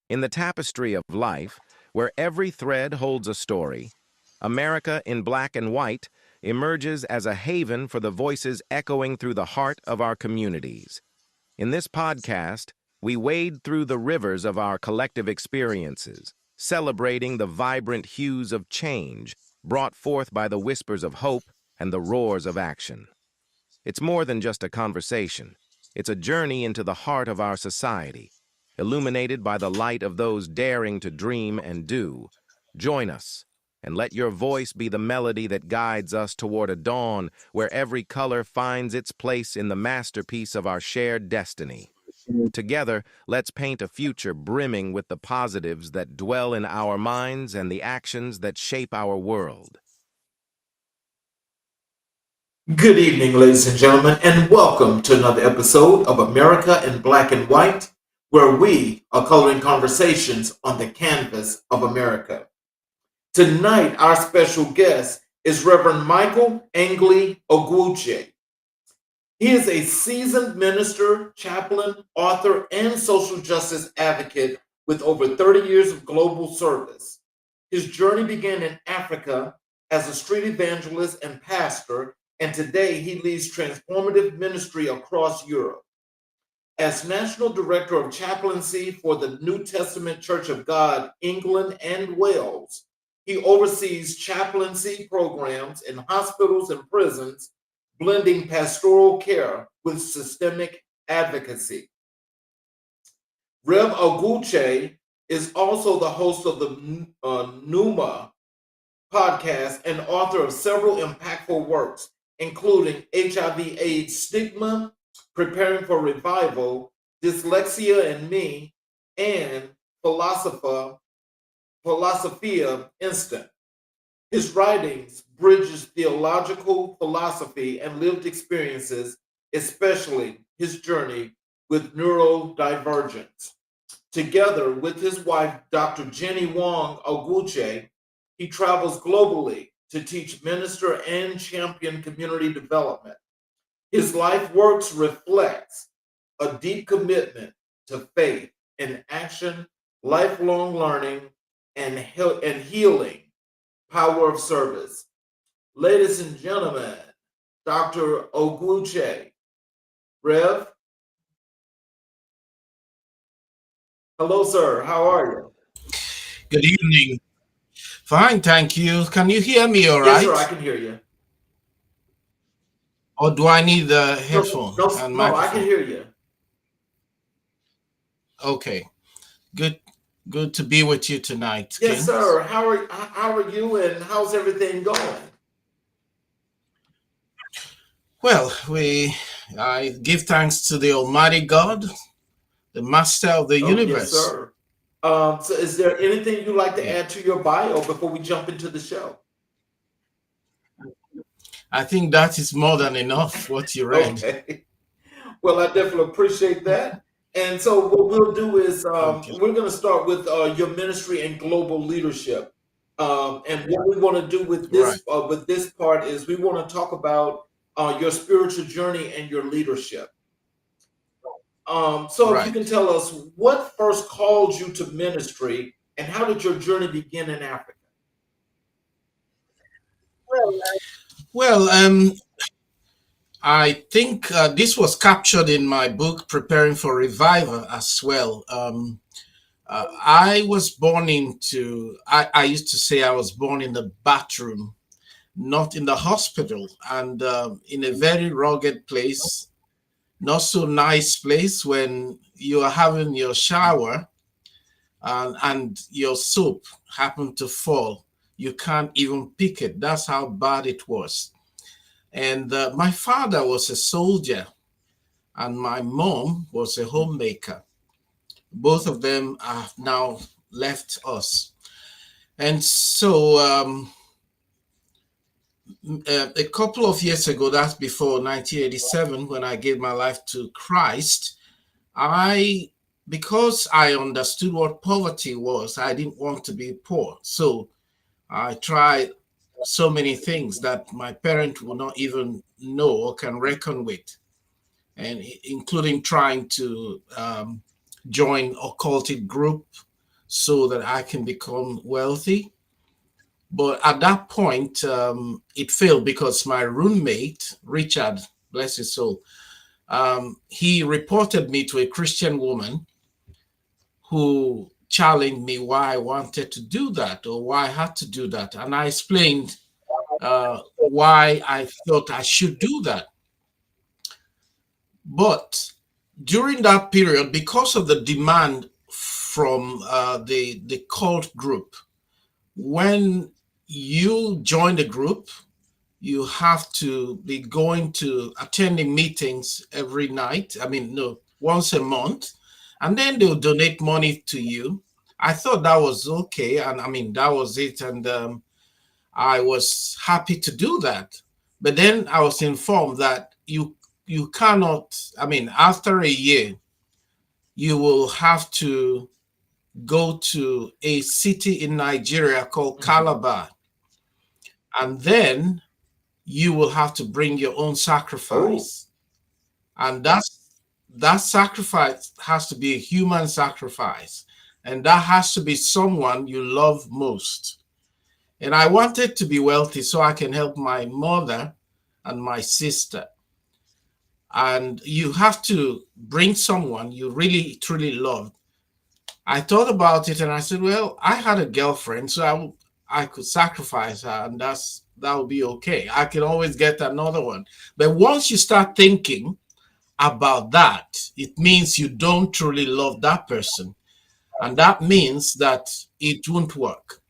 In the tapestry of life, where every thread holds a story, America in Black and White emerges as a haven for the voices echoing through the heart of our communities. In this podcast, we wade through the rivers of our collective experiences, celebrating the vibrant hues of change brought forth by the whispers of hope and the roars of action. It's more than just a conversation. It's a journey into the heart of our society, illuminated by the light of those daring to dream and do. Join us, and let your voice be the melody that guides us toward a dawn where every color finds its place in the masterpiece of our shared destiny. Together, let's paint a future brimming with the positives that dwell in our minds and the actions that shape our world. Good evening, ladies and gentlemen, and welcome to another episode of America in Black and White, where we are coloring conversations on the canvas of America. Tonight, our special guest is Reverend Michael Angley Ogwuche. He is a seasoned minister, chaplain, author, and social justice advocate with over 30 years of global service. His journey began in Africa as a street evangelist and pastor, and today he leads transformative ministry across Europe. As National Director of Chaplaincy for the New Testament Church of God, England and Wales, he oversees chaplaincy programs in hospitals and prisons, blending pastoral care with systemic advocacy. Rev. Ogwuche is also the host of the Numa podcast and author of several impactful works, including HIV/AIDS Stigma, Preparing for Revival, Dyslexia and Me, and Philosophia Instant. His writings bridges theological philosophy and lived experiences, especially his journey with neurodivergence. Together with his wife, Dr. Jenny Wong Ogwuche, he travels globally to teach, minister, and champion community development. His life works reflects a deep commitment to faith and action, lifelong learning, and healing, power of service. Ladies and gentlemen, Dr. Ogwuche. Rev? Hello, sir. How are you? Good evening. Fine, thank you. Can you hear me all Yes, right? sir, I can hear you. Or do I need the No, headphone no, and no, I can microphone? hear you. Okay. Good to be with you tonight, Yes, King. sir. How are you, and how's everything going? Well, I give thanks to the Almighty God, the Master of the Oh, yes, universe. sir. So is there anything you'd like to Yeah. add to your bio before we jump into the show? I think that is more than enough what you read. Okay. Well, I definitely appreciate that. And so what we'll do is Okay. we're going to start with your ministry and global leadership. And what we want to do Right. with this part is we want to talk about your spiritual journey and your leadership. So if you Right. can tell us what first called you to ministry and how did your journey begin in Africa? Well, I think this was captured in my book, Preparing for Revival, as well. I was born I used to say I was born in the bathroom, not in the hospital, and in a very rugged place, not so nice place. When you are having your shower and your soap happened to fall, you can't even pick it. That's how bad it was. And my father was a soldier, and my mom was a homemaker. Both of them have now left us. And so a couple of years ago, that's before 1987, when I gave my life to Christ, because I understood what poverty was, I didn't want to be poor. So I tried so many things that my parents will not even know or can reckon with, and including trying to join occultic group, so that I can become wealthy. But at that point, it failed because my roommate, Richard, bless his soul, he reported me to a Christian woman who challenged me why I wanted to do that or why I had to do that. And I explained why I thought I should do that. But during that period, because of the demand from the cult group, when you join the group, you have to be going to attending meetings every night. I mean, no, once a month, and then they'll donate money to you. I thought that was okay, and I mean that was it, and I was happy to do that. But then I was informed that you cannot. I mean, after a year, you will have to go to a city in Nigeria called Calabar, and then you will have to bring your own Oh, sacrifice. And that sacrifice has to be a human sacrifice. And that has to be someone you love most. And I wanted to be wealthy so I can help my mother and my sister. And you have to bring someone you really, truly love. I thought about it and I said, well, I had a girlfriend, so I could sacrifice her, and that would be okay. I can always get another one. But once you start thinking about that, it means you don't truly love that person. And that means that it won't work.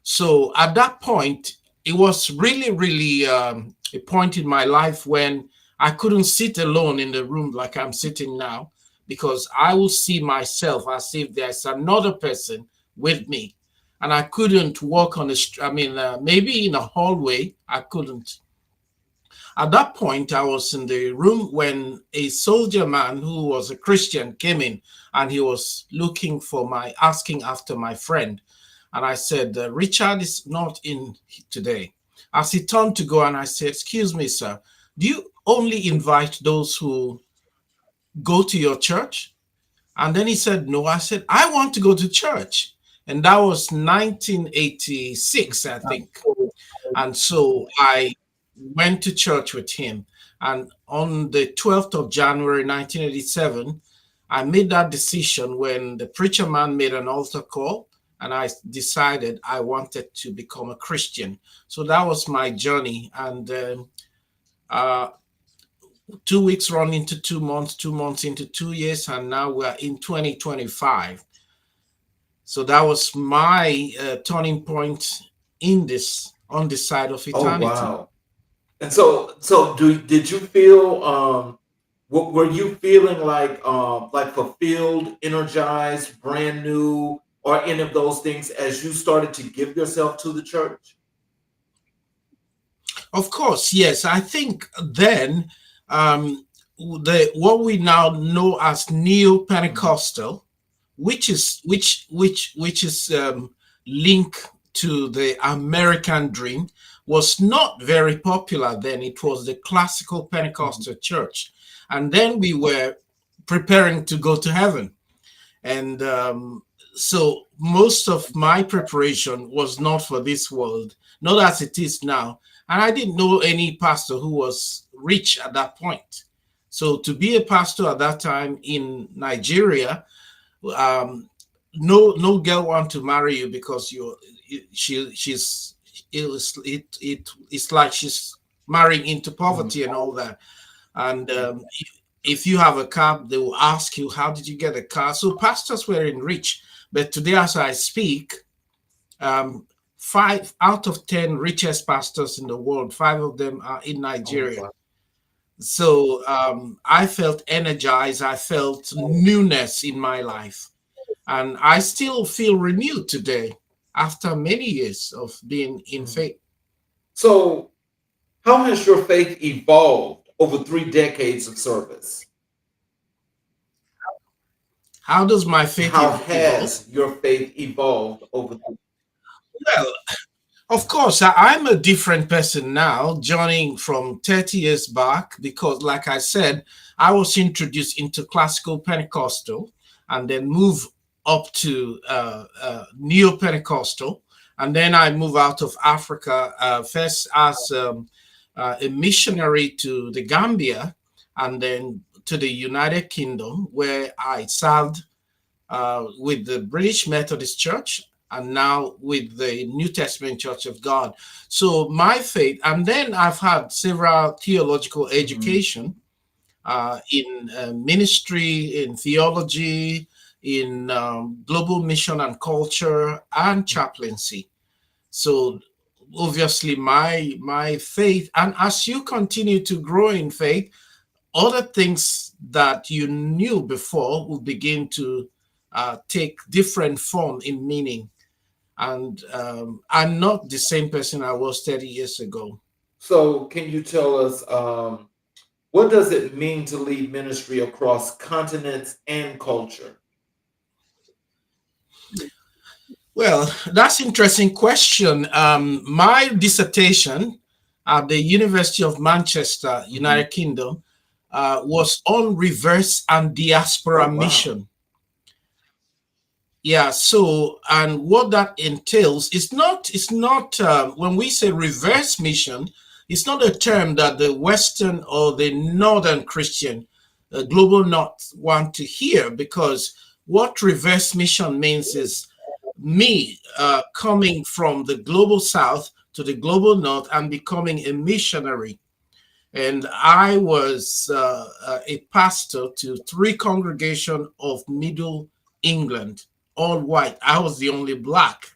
So at that point, it was really, really a point in my life when I couldn't sit alone in the room like I'm sitting now, because I will see myself as if there's another person with me. And I couldn't walk on the street. I mean, maybe in a hallway, I couldn't. At that point, I was in the room when a soldier man who was a Christian came in, and he was asking after my friend. And I said, Richard is not in today. As he turned to go, and I said, excuse me, sir, do you only invite those who go to your church? And then he said, no. I said, I want to go to church. And that was 1986, I think. And so I went to church with him. And on the 12th of January, 1987, I made that decision when the preacher man made an altar call, and I decided I wanted to become a Christian. So that was my journey. And 2 weeks run into 2 months, 2 months into 2 years, and now we're in 2025. So that was my turning point on this side of oh, eternity. wow. And so did you feel were you feeling like fulfilled, energized, brand new, or any of those things as you started to give yourself to the church? Of course, yes. I think then what we now know as neo-Pentecostal, which is linked to the American dream, was not very popular then. It was the classical Pentecostal church, and then we were preparing to go to heaven, and so most of my preparation was not for this world, not as it is now. And I didn't know any pastor who was rich at that point. So to be a pastor at that time in Nigeria, no girl want to marry you because it's like she's marrying into poverty and all that. And if you have a car, they will ask you, how did you get a car? So pastors were enriched. But today, as I speak, 5 out of 10 richest pastors in the world, 5 of them are in Nigeria. Oh, wow. So I felt energized. I felt newness in my life. And I still feel renewed today after many years of being in faith. So how has your faith evolved over 3 decades of service? How does my faith How evolve? has your faith evolved over Well, of course, I'm a different person now, joining from 30 years back, because like I said, I was introduced into classical Pentecostal and then moved up to Neo-Pentecostal. And then I moved out of Africa, first as a missionary to the Gambia, and then to the United Kingdom, where I served with the British Methodist Church and now with the New Testament Church of God. So my faith, and then I've had several theological education in ministry, in theology, in global mission and culture, and chaplaincy. So obviously my faith, and as you continue to grow in faith, other things that you knew before will begin to take different form in meaning. And I'm not the same person I was 30 years ago. So, can you tell us what does it mean to lead ministry across continents and culture? Well, that's an interesting question. My dissertation at the University of Manchester, United Kingdom, was on reverse and diaspora Oh, wow. mission. Yeah, so and what that entails it's not when we say reverse mission, it's not a term that the Western or the Northern Christian, global North want to hear, because what reverse mission means is me coming from the global South to the global North and becoming a missionary. And I was a pastor to three congregations of Middle England, all white. I was the only black,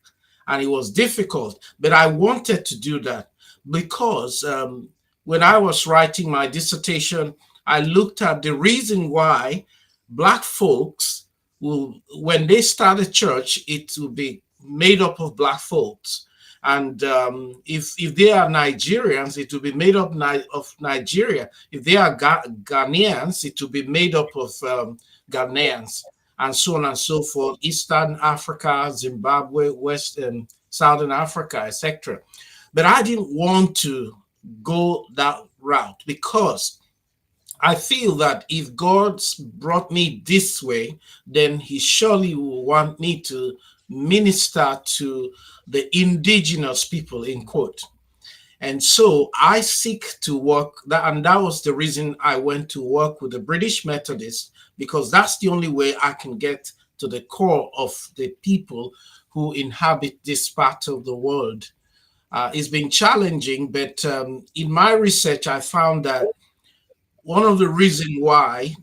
and it was difficult. But I wanted to do that because when I was writing my dissertation, I looked at the reason why black folks will, when they start a church, it will be made up of black folks. And if they are Nigerians, it will be made up of Nigeria. If they are Ghanaians, it will be made up of Ghanaians, and so on and so forth. Eastern Africa, Zimbabwe, West and Southern Africa, etc. But I didn't want to go that route because I feel that if God's brought me this way, then He surely will want me to minister to the indigenous people, in quote. And so I seek to work that, and that was the reason I went to work with the British Methodists, because that's the only way I can get to the core of the people who inhabit this part of the world. It's been challenging, but in my research, I found that one of the reasons why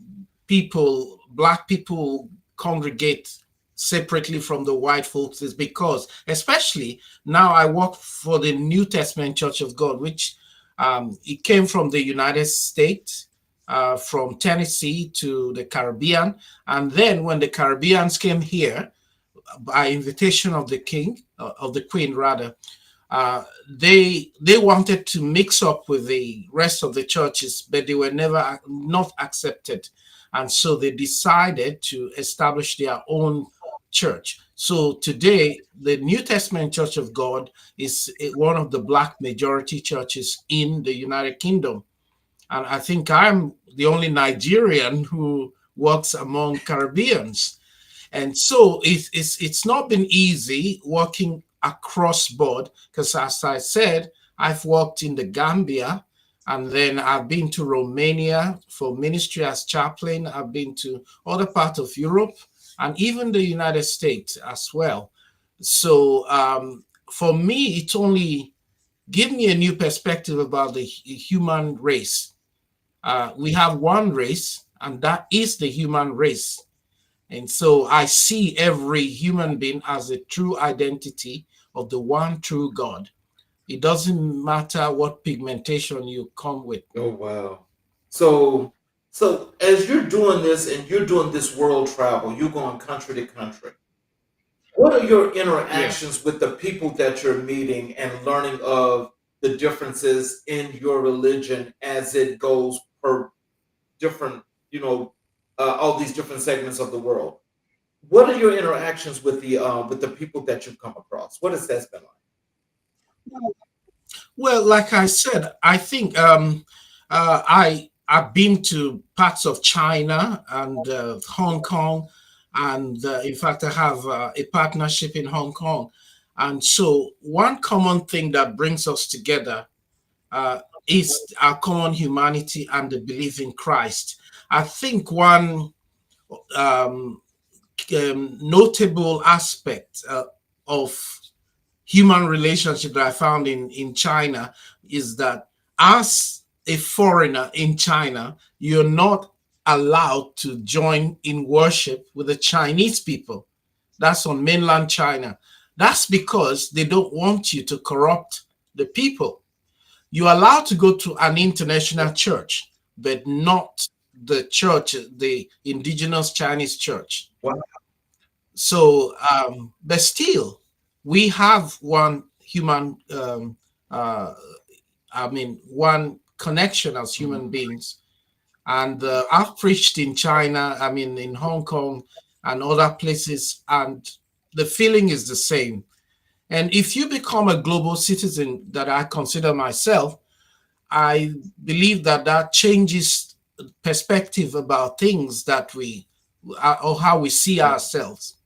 black people congregate separately from the white folks is because, especially now I work for the New Testament Church of God, which it came from the United States, from Tennessee to the Caribbean. And then when the Caribbeans came here, by invitation of the king, of the queen rather, they wanted to mix up with the rest of the churches, but they were never not accepted. And so they decided to establish their own church. So today, the New Testament Church of God is one of the black majority churches in the United Kingdom. And I think I'm the only Nigerian who works among Caribbeans. And so it's not been easy working across board, because as I said, I've worked in the Gambia, and then I've been to Romania for ministry as chaplain. I've been to other parts of Europe and even the United States as well. So for me, it's only give me a new perspective about the human race. We have one race, and that is the human race. And so I see every human being as a true identity of the one true God. It doesn't matter what pigmentation you come with. Oh, wow. So as you're doing this and you're doing this world travel, you're going country to country. What are your Yeah. interactions with the people that you're meeting and learning of the differences in your religion as it goes per different, all these different segments of the world? What are your interactions with the people that you've come across? What has that been like? Well, like I said, I think I've been to parts of China and Hong Kong And in fact, I have a partnership in Hong Kong. And so, one common thing that brings us together is our common humanity and the belief in Christ. I think one um, notable aspect of human relationship that I found in China is that as a foreigner in China, you're not allowed to join in worship with the Chinese people. That's on mainland China. That's because they don't want you to corrupt the people. You're allowed to go to an international church, but not the church, the indigenous Chinese church. Wow. So, but still, we have one human, one connection as human beings. And I've preached in China, in Hong Kong and other places, and the feeling is the same. And if you become a global citizen, that I consider myself, I believe that that changes perspective about things that we, or how we see ourselves.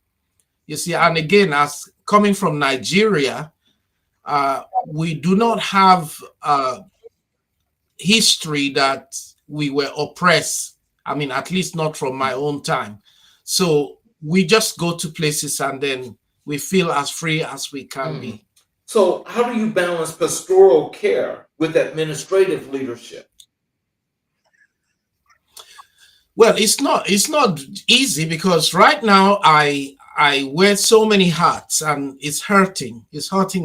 You see, and again, as coming from Nigeria, we do not have history that we were oppressed. At least not from my own time. So we just go to places and then we feel as free as we can be. So how do you balance pastoral care with administrative leadership? Well, it's not easy, because right now I wear so many hats and it's hurting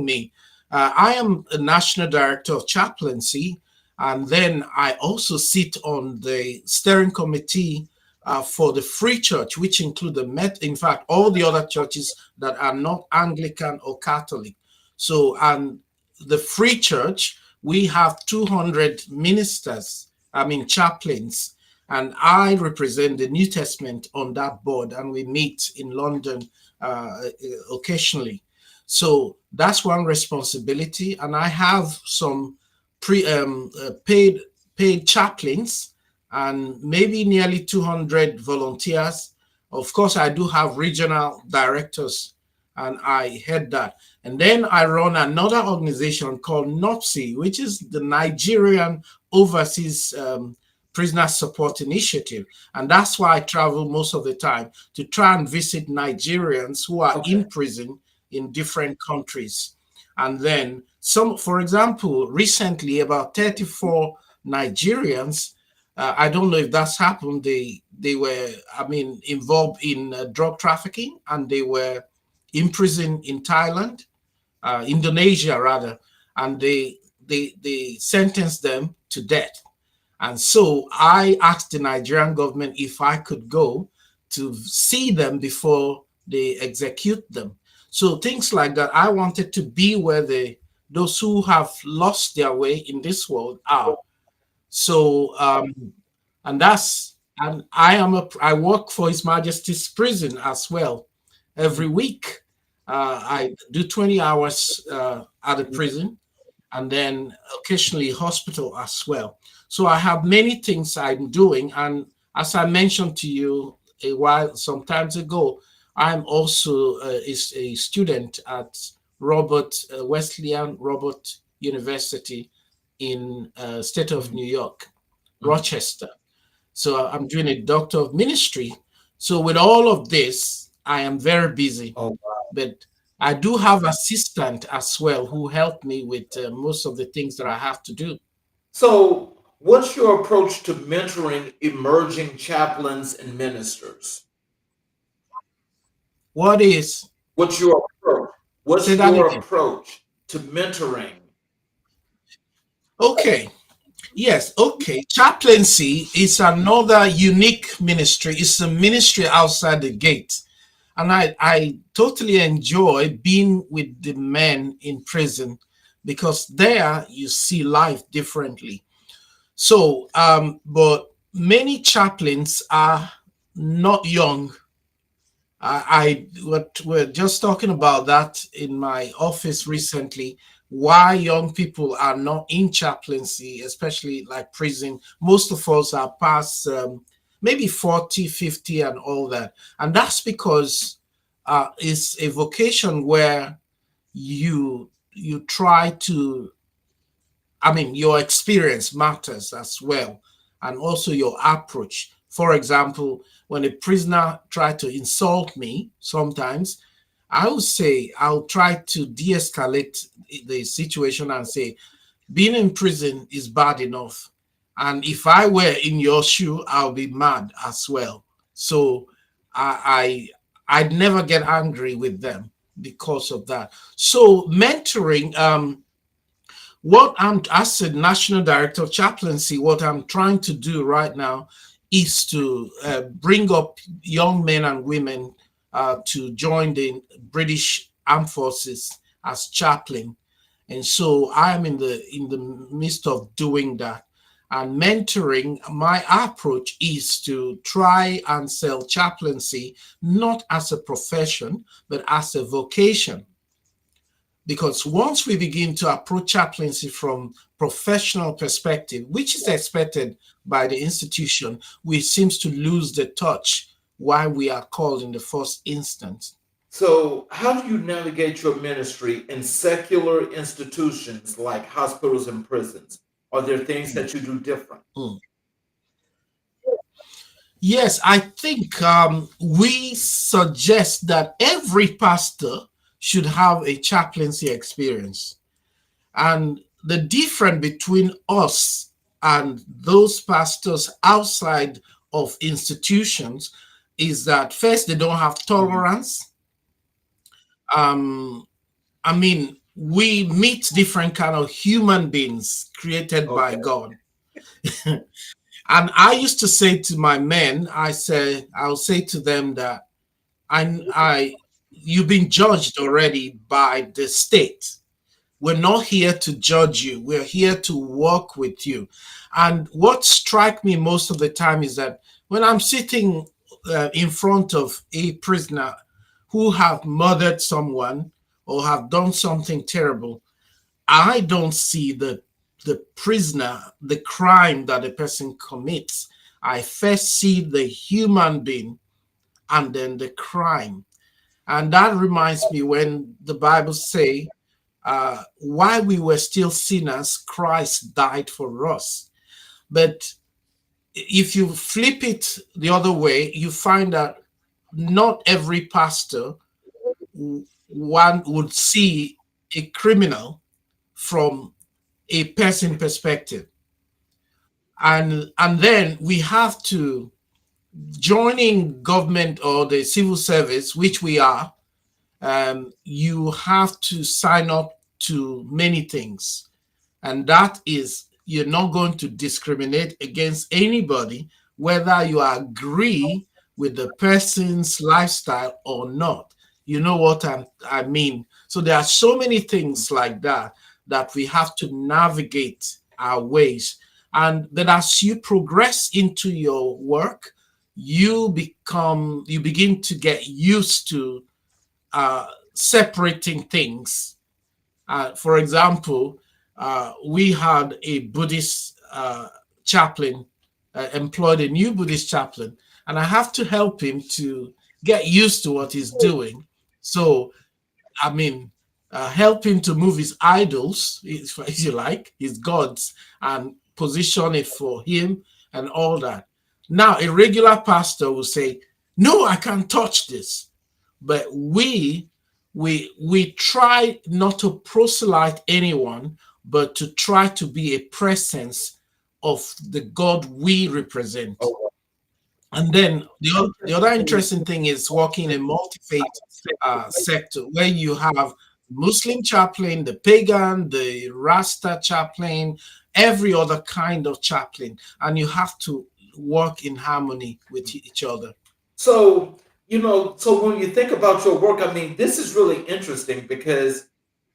me. I am a national director of chaplaincy, and then I also sit on the steering committee for the Free Church, which include in fact, all the other churches that are not Anglican or Catholic. So, and the Free Church, we have 200 ministers, chaplains, and I represent the New Testament on that board, and we meet in London occasionally. So that's one responsibility, and I have some paid chaplains and maybe nearly 200 volunteers. Of course, I do have regional directors, and I head that. And then I run another organization called NOPSI, which is the Nigerian Overseas Prisoner Support Initiative. And that's why I travel most of the time, to try and visit Nigerians who are in prison in different countries. And then for example, recently about 34 Nigerians, I don't know if that's happened, they were, involved in drug trafficking, and they were imprisoned in Thailand, Indonesia rather, and they sentenced them to death. And so I asked the Nigerian government if I could go to see them before they execute them. So things like that. I wanted to be where those who have lost their way in this world are. So, and I work for His Majesty's prison as well. Every week, I do 20 hours at the prison, and then occasionally hospital as well. So I have many things I'm doing. And as I mentioned to you some times ago, I'm also a student at Wesleyan Robert University in state of New York, Rochester. So I'm doing a doctor of ministry. So with all of this, I am very busy. Oh, wow. But I do have assistant as well who help me with most of the things that I have to do. So what's your approach to mentoring emerging chaplains and ministers? What's your approach? What's your approach to mentoring? Okay. Yes. Okay. Chaplaincy is another unique ministry. It's a ministry outside the gate. And I totally enjoy being with the men in prison, because there you see life differently. So, but many chaplains are not young. We're just talking about that in my office recently, why young people are not in chaplaincy, especially like prison. Most of us are past maybe 40, 50, and all that. And that's because it's a vocation where you try to, I mean, your experience matters as well, and also your approach. For example, when a prisoner tried to insult me, sometimes I would say I'll try to de-escalate the situation and say, being in prison is bad enough. And if I were in your shoe, I'll be mad as well. So I'd never get angry with them because of that. So mentoring, what I'm, as a national director of chaplaincy, what I'm trying to do right now is to bring up young men and women to join the British Armed Forces as chaplain. And so I'm in the midst of doing that. And mentoring, my approach is to try and sell chaplaincy not as a profession, but as a vocation. Because once we begin to approach chaplaincy from professional perspective, which is expected by the institution, we seems to lose the touch why we are called in the first instance. So, how do you navigate your ministry in secular institutions like hospitals and prisons? Are there things that you do different? Mm. Yes, I think we suggest that every pastor should have a chaplaincy experience. And the difference between us and those pastors outside of institutions is that first, they don't have tolerance. I mean, we meet different kind of human beings created by God. And I used to say to my men, I'll say to them that you've been judged already by the state. We're not here to judge you. We're here to work with you. And what strikes me most of the time is that when I'm sitting in front of a prisoner who have murdered someone or have done something terrible, I don't see the prisoner, the crime that a person commits. I first see the human being and then the crime. And that reminds me when the Bible say, while we were still sinners, Christ died for us. But if you flip it the other way, you find that not every pastor one would see a criminal from a person perspective. And then we have to, joining government or the civil service, which we are, you have to sign up to many things. And that is, you're not going to discriminate against anybody, whether you agree with the person's lifestyle or not. You know what I mean? So there are so many things like that that we have to navigate our ways. And then as you progress into your work, you begin to get used to separating things. For example, we had a Buddhist chaplain, employed a new Buddhist chaplain, and I have to help him to get used to what he's doing. So, I mean, help him to move his idols, if you like, his gods, and position it for him and all that. Now, a regular pastor will say, "No, I can't touch this." But we try not to proselyte anyone, but to try to be a presence of the God we represent. And then the other interesting thing is working in a multi-faith sector where you have Muslim chaplain, the pagan, the Rasta chaplain, every other kind of chaplain, and you have to work in harmony with each other. So, so when you think about your work, I mean, this is really interesting because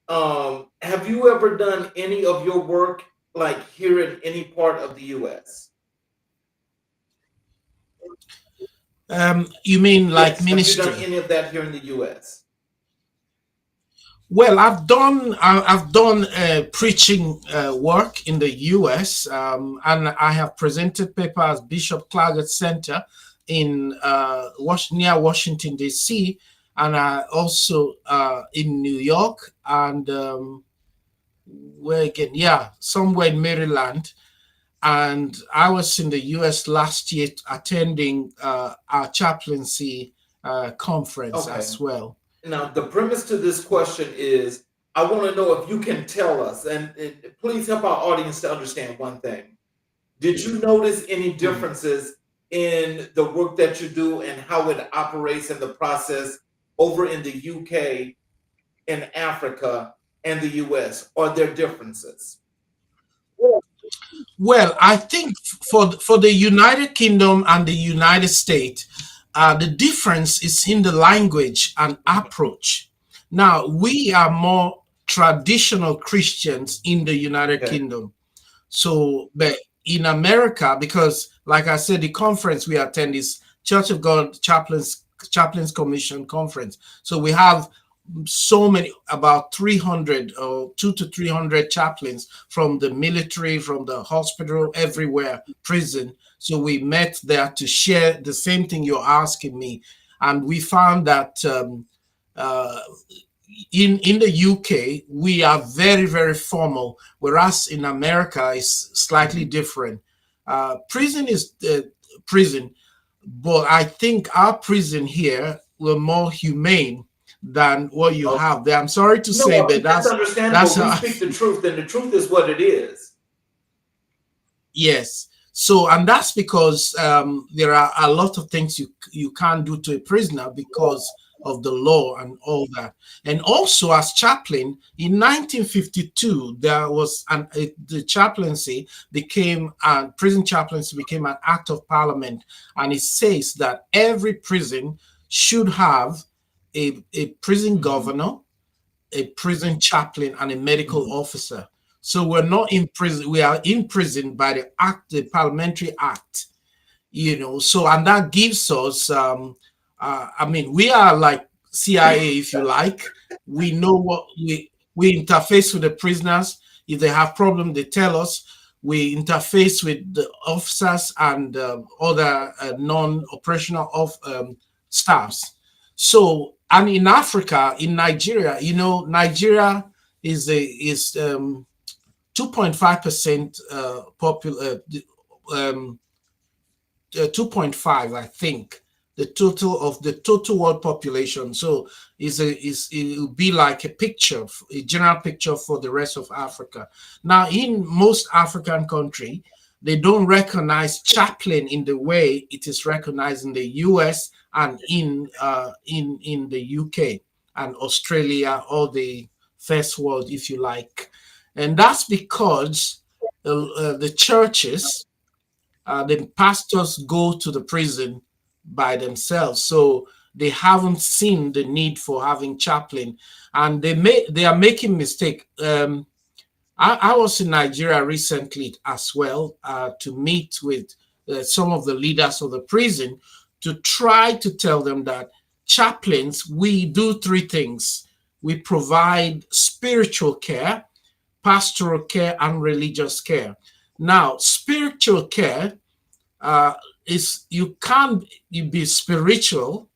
have you ever done any of your work like here in any part of the US? You mean like Yes. Have you ministry? done any of that here in the US? Well, I've done preaching work in the U.S. And I have presented paper as Bishop Claggett Center in near Washington D.C. and also in New York and where again? Yeah, somewhere in Maryland. And I was in the U.S. last year attending our chaplaincy conference Okay. as well. Now, the premise to this question is I want to know if you can tell us, and please help our audience to understand one thing. Did you notice any Mm. differences in the work that you do and how it operates in the process over in the UK, in Africa, and the US? Are there differences? Well, I think for the United Kingdom and the United States, the difference is in the language and approach. Now, we are more traditional Christians in the United Okay. Kingdom. So, but in America, because like I said, the conference we attend is Church of God Chaplains Commission conference. So we have so many, about 300 or 200 to 300 chaplains from the military, from the hospital, everywhere, prison. So we met there to share the same thing you're asking me. And we found that uh, in the UK, we are very, very formal, whereas in America, it's slightly different. Prison is prison, but I think our prison here were more humane than what you Okay. have there. I'm sorry to No, say, I mean but that's that's understandable. We how, speak the truth, and the truth is what it is. yes. So, and that's because there are a lot of things you can't do to a prisoner because of the law and all that. And also, as chaplain in 1952, there was the chaplaincy became prison chaplaincy became an act of parliament, and it says that every prison should have a prison Mhm, governor, a prison chaplain, and a medical mhm. officer. So we're not in prison, we are in prison by the act, the parliamentary act, So, and that gives us, I mean, we are like CIA, if you like. We know what we interface with the prisoners. If they have problem, they tell us. We interface with the officers and other non-operational of staffs. So, and in Africa, in Nigeria, Nigeria is 2.5% popular. 2.5, I think, the total world population. So it will be like a general picture for the rest of Africa. Now, in most African country, they don't recognize chaplain in the way it is recognized in the US and in the UK and Australia, or the first world, if you like. And that's because the churches, the pastors go to the prison by themselves, so they haven't seen the need for having chaplain, and they are making mistake. I was in Nigeria recently as well, to meet with some of the leaders of the prison to try to tell them that chaplains, we do three things: we provide spiritual care, pastoral care, and religious care. Now, spiritual care uh, is you can't be spiritual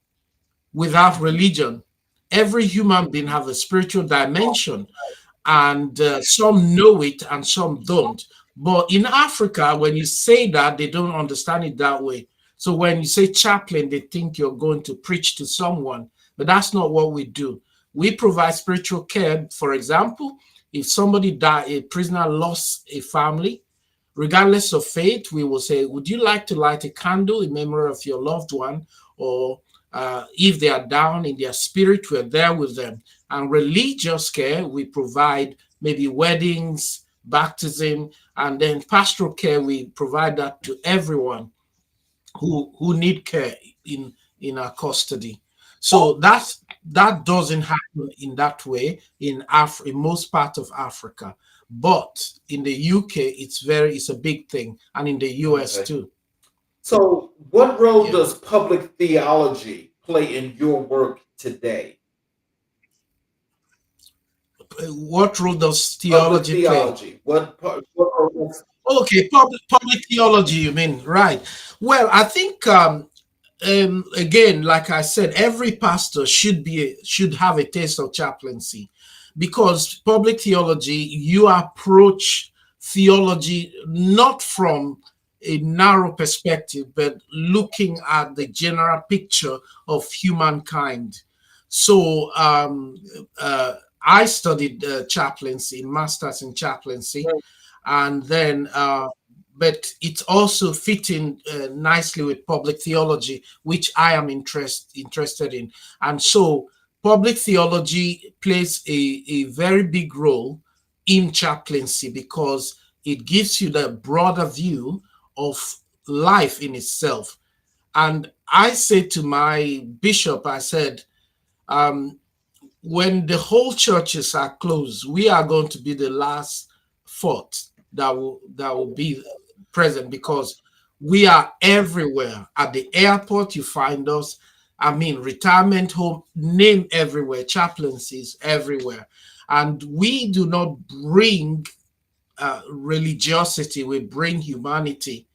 without religion. Every human being have a spiritual dimension, and some know it and some don't. But in Africa, when you say that, they don't understand it that way. So when you say chaplain, they think you're going to preach to someone, but that's not what we do. We provide spiritual care. For example, if somebody died, a prisoner lost a family, regardless of faith, we will say, would you like to light a candle in memory of your loved one? Or if they are down in their spirit, we're there with them. And religious care, we provide maybe weddings, baptism, and then pastoral care, we provide that to everyone who need care in our custody. So that doesn't happen in that way in most parts of Africa, but in the UK it's a big thing, and in the US Okay. too. So, what role Yeah. does public theology play in your work today? What role does Public theology play? theology. What Okay, public theology, you mean, right? Well, I think again, like I said, every pastor should have a taste of chaplaincy, because public theology, you approach theology not from a narrow perspective, but looking at the general picture of humankind. So I studied chaplaincy, masters in chaplaincy, and then but it's also fitting nicely with public theology, which I am interested in. And so public theology plays a very big role in chaplaincy, because it gives you the broader view of life in itself. And I said to my bishop, I said, um, when the whole churches are closed, we are going to be the last fort that will be present, because we are everywhere. At the airport, you find us. I mean, retirement home, name everywhere, chaplaincies everywhere. And we do not bring religiosity, we bring humanity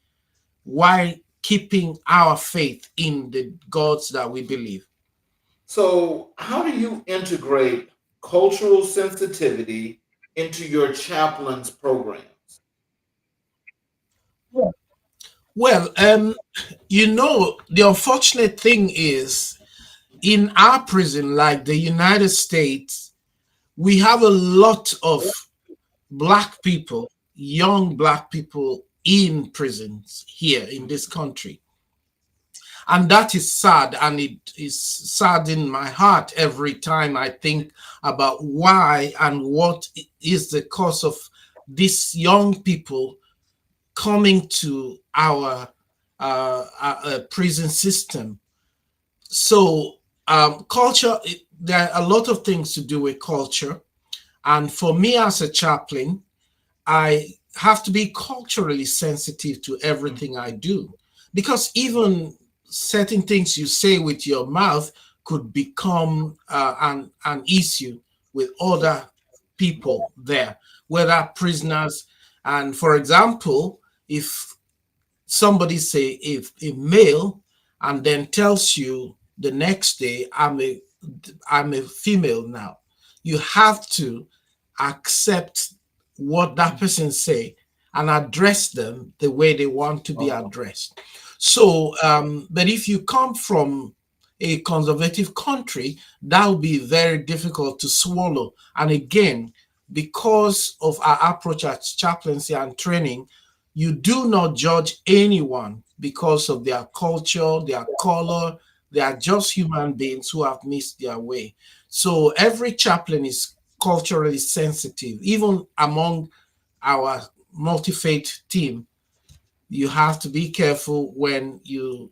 while keeping our faith in the gods that we believe. So, how do you integrate cultural sensitivity into your chaplain's programs? Well, the unfortunate thing is, in our prison, like the United States, we have a lot of black people, young black people in prisons here in this country. And that is sad. And it is sad in my heart every time I think about why and what is the cause of these young people coming to our prison system. So culture, there are a lot of things to do with culture. And for me as a chaplain, I have to be culturally sensitive to everything I do, because even certain things you say with your mouth could become an issue with other people there, whether prisoners. And for example, if somebody say, if a male, and then tells you the next day, I'm a female now, you have to accept what that person say and address them the way they want to be addressed. So but if you come from a conservative country, that will be very difficult to swallow. And again, because of our approach at chaplaincy and training, you do not judge anyone because of their culture, their color. They are just human beings who have missed their way. So every chaplain is culturally sensitive. Even among our multi-faith team, you have to be careful when you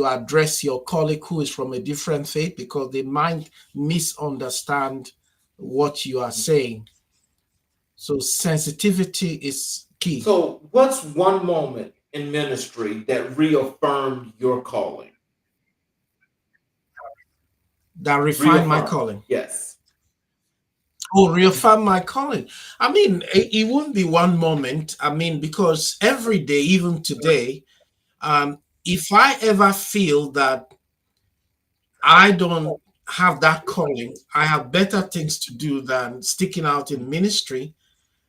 address your colleague who is from a different faith, because they might misunderstand what you are saying. So sensitivity is key. So, what's one moment in ministry that reaffirmed your calling? That refine my Reaffirmed, calling. yes. Oh, reaffirm my calling. I mean, it wouldn't be one moment. I mean, because every day, even today, if I ever feel that I don't have that calling, I have better things to do than sticking out in ministry.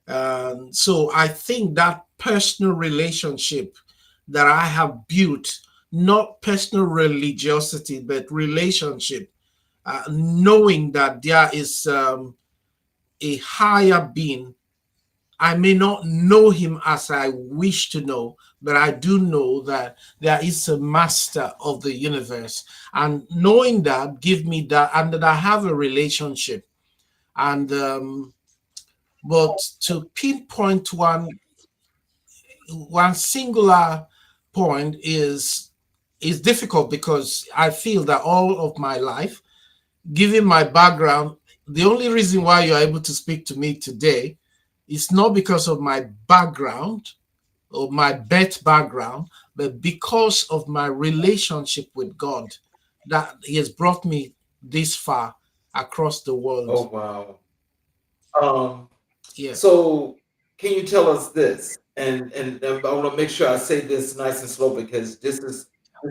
So I think that personal relationship that I have built, not personal religiosity, but relationship, knowing that there is a higher being. I may not know him as I wish to know, but I do know that there is a master of the universe. And knowing that give me that, and that I have a relationship. And but to pinpoint one singular point is difficult, because I feel that all of my life, given my background, the only reason why you're able to speak to me today is not because of my background or my birth background, but because of my relationship with God, that He has brought me this far across the world. Oh, wow. Um, Yes. so can you tell us this? And I want to make sure I say this nice and slow because this is a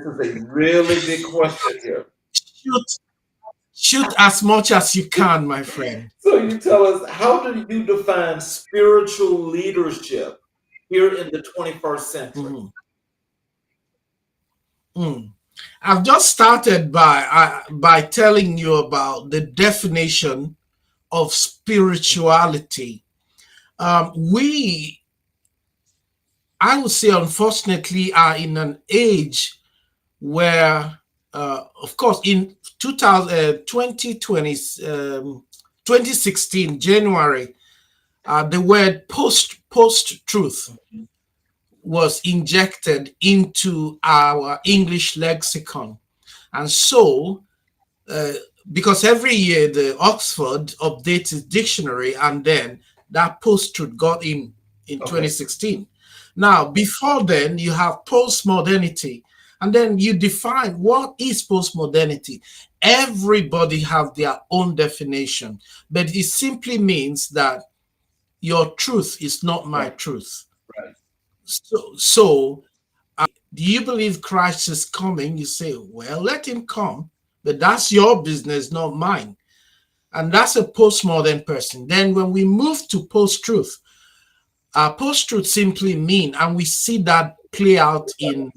really big question here. Shoot, shoot as much as you can, my friend. So you tell us, how do you define spiritual leadership here in the 21st century? Mhm. Mm. I've just started by telling you about the definition of spirituality. We, I would say, unfortunately, are in an age where, of course, in 2020, 2016, January, the word post truth was injected into our English lexicon. And so, uh, because every year the Oxford updates its dictionary, and then that post-truth got in Okay. 2016. Now, before then, you have postmodernity, and then you define what is postmodernity. Everybody have their own definition, but it simply means that your truth is not my Right. truth. Right. So do you believe Christ is coming? You say, well, let him come, but that's your business, not mine. And that's a postmodern person. Then when we move to post-truth, post-truth simply mean, and we see that play out in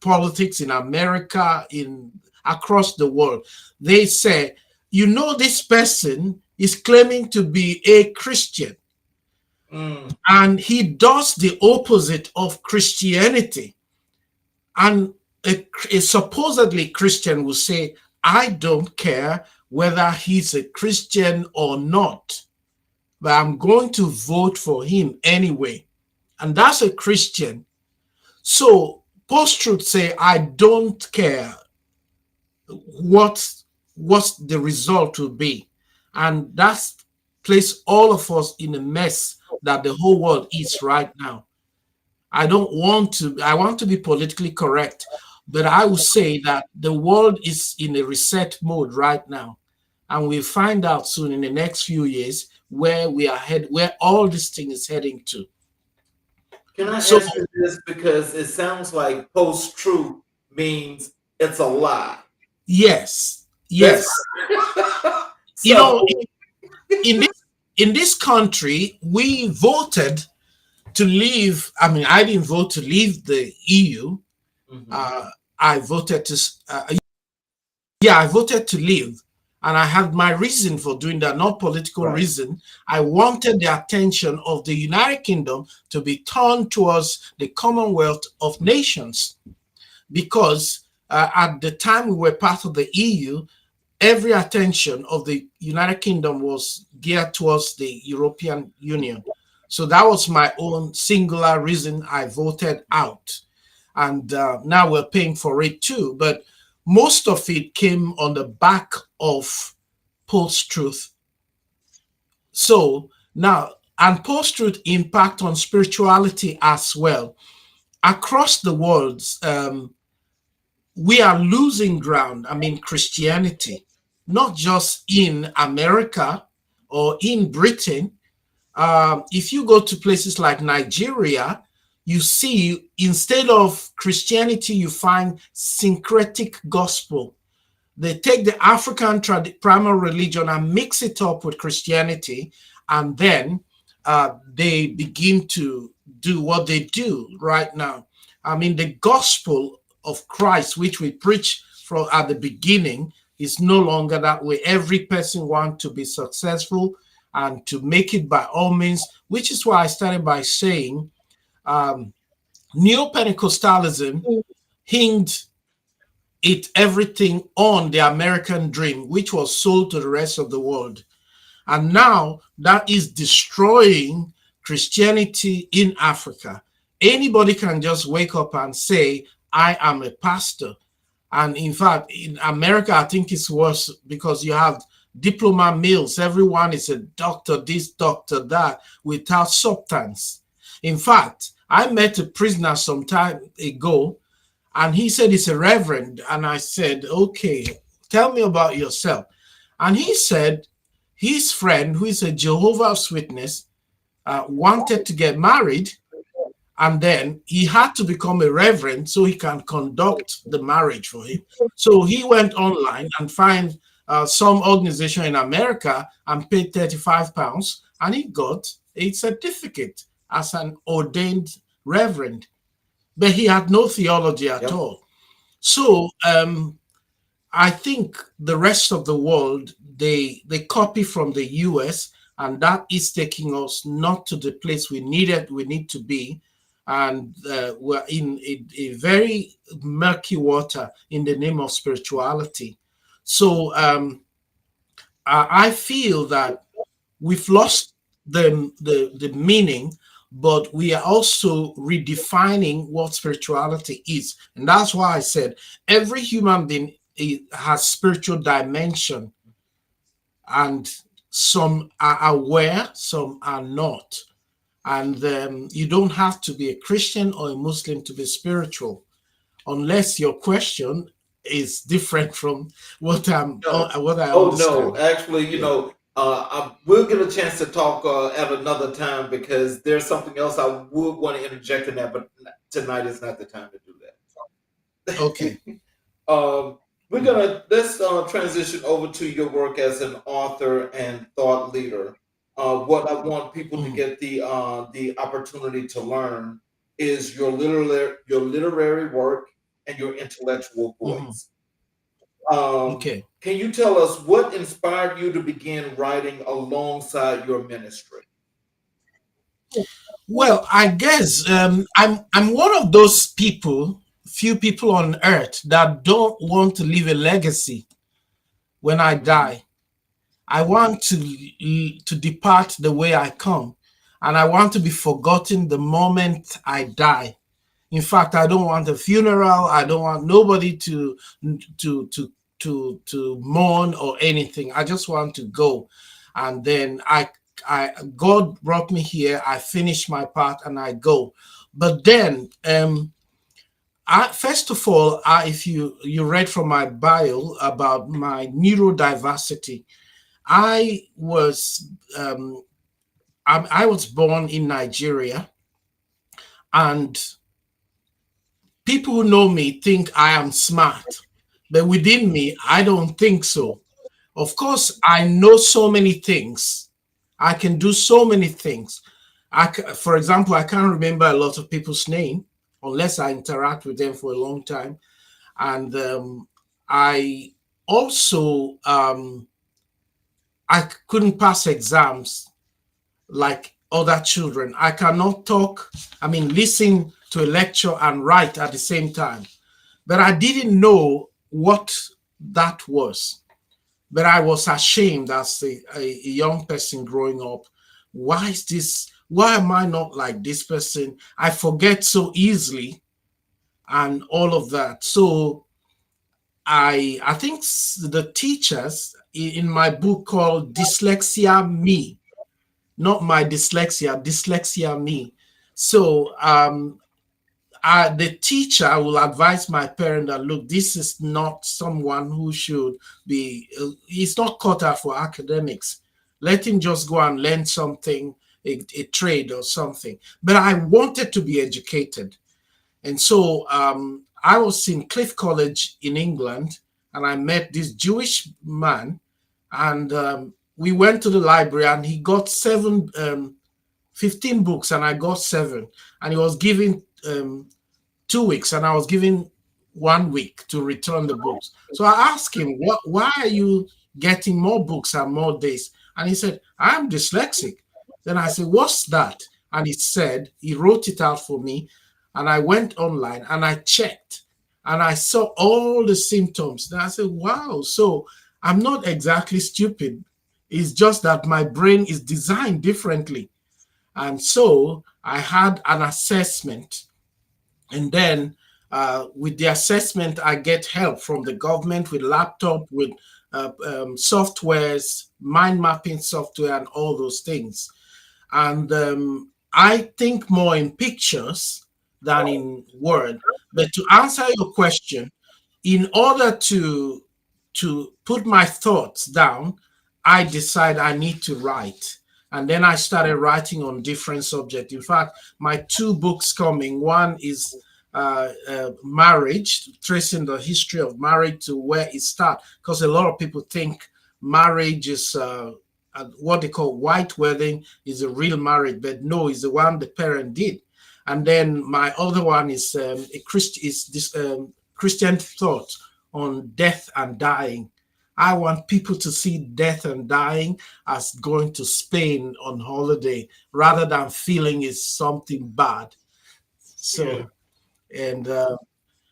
politics in America, in across the world. They say, you know, this person is claiming to be a Christian, Mm. and he does the opposite of Christianity. And a supposedly Christian will say, I don't care whether he's a Christian or not, but I'm going to vote for him anyway. And that's a Christian. So post-truth say, I don't care what what the result will be. And that's placed all of us in a mess that the whole world is right now. I want to be politically correct, but I will say that the world is in a reset mode right now. And we'll find out soon in the next few years where we are head, where all this thing is heading to. Can I So ask you this? Because it sounds like post-truth means it's a lie. yes, That's yes. You so. know, in this country, we voted to leave. I mean, I didn't vote to leave the EU. Mhm. Uh, I voted to yeah, I voted to leave. And I had my reason for doing that, not political Right. reason. I wanted the attention of the United Kingdom to be turned towards the Commonwealth of Nations because at the time we were part of the EU, every attention of the United Kingdom was geared towards the European Union. So that was my own singular reason I voted out. And now we're paying for it too. But most of it came on the back of post-truth. So now, and post-truth impact on spirituality as well. Across the world, we are losing ground. I mean, Christianity, not just in America or in Britain. If you go to places like Nigeria, you see instead of Christianity, you find syncretic gospel. They take the African primary religion and mix it up with Christianity, and then they begin to do what they do right now. I mean, the gospel of Christ, which we preach from at the beginning, is no longer that way. Every person wants to be successful and to make it by all means, which is why I started by saying neo-Pentecostalism hinged it everything on the American dream, which was sold to the rest of the world. And now that is destroying Christianity in Africa. Anybody can just wake up and say, I am a pastor. And in fact, in America, I think it's worse because you have diploma mills. Everyone is a doctor, this, doctor, that, without substance. In fact, I met a prisoner some time ago, and he said he's a reverend. And I said, okay, tell me about yourself. And he said his friend, who is a Jehovah's Witness, wanted to get married, and then he had to become a reverend so he can conduct the marriage for him. So he went online and find some organization in America and paid £35, and he got a certificate as an ordained reverend. But he had no theology at all. So I think the rest of the world, they copy from the US, and that is taking us not to the place we need to be. And we're in a very murky water in the name of spirituality. So I feel that we've lost the meaning, but we are also redefining what spirituality is. And that's why I said every human being has spiritual dimension, and some are aware, some are not. And you don't have to be a Christian or a Muslim to be spiritual, unless your question is different from what I understand. Oh no, actually, we'll get a chance to talk at another time, because there's something else I would want to interject in that, but tonight is not the time to do that. Okay. Let's transition over to your work as an author and thought leader. What I want people to get the opportunity to learn is your literary work and your intellectual voice. Okay. Can you tell us what inspired you to begin writing alongside your ministry? Well, I guess I'm one of those few people on earth that don't want to leave a legacy when I die. I want to depart the way I come, and I want to be forgotten the moment I die. In fact, I don't want a funeral. I don't want nobody to mourn or anything. I just want to go, and then God brought me here. I finish my part and I go. But then, first of all, if you read from my bio about my neurodiversity, I was born in Nigeria, and people who know me think I am smart, but within me, I don't think so. Of course, I know so many things. I can do so many things. For example, I can't remember a lot of people's name unless I interact with them for a long time. And I also, I couldn't pass exams like other children. I cannot listen to a lecture and write at the same time. But I didn't know what that was. But I was ashamed as a young person growing up. Why am I not like this person? I forget so easily and all of that. So I think the teachers in my book called Dyslexia Me, not my dyslexia, Dyslexia Me. So the teacher will advise my parent that, look, this is not someone who should be, he's not cut out for academics. Let him just go and learn something, a trade or something. But I wanted to be educated. And so I was in Cliff College in England, and I met this Jewish man, and we went to the library, and he got 15 books, and I got 7. And he was giving 2 weeks, and I was given 1 week to return the books. So I asked him, why are you getting more books and more days? And he said, I'm dyslexic. Then I said, what's that? And he wrote it out for me. And I went online and I checked, and I saw all the symptoms. Then I said, wow, so I'm not exactly stupid. It's just that my brain is designed differently. And so I had an assessment. And then with the assessment, I get help from the government with laptop, with softwares, mind mapping software, and all those things. And I think more in pictures than in word. But to answer your question, in order to put my thoughts down, I decided I need to write. And then I started writing on different subjects. In fact, my two books coming, one is marriage, tracing the history of marriage to where it starts. Because a lot of people think marriage is what they call white wedding is a real marriage, but no, it's the one the parent did. And then my other one is Christian thought on death and dying. I want people to see death and dying as going to Spain on holiday rather than feeling it's something bad. So, and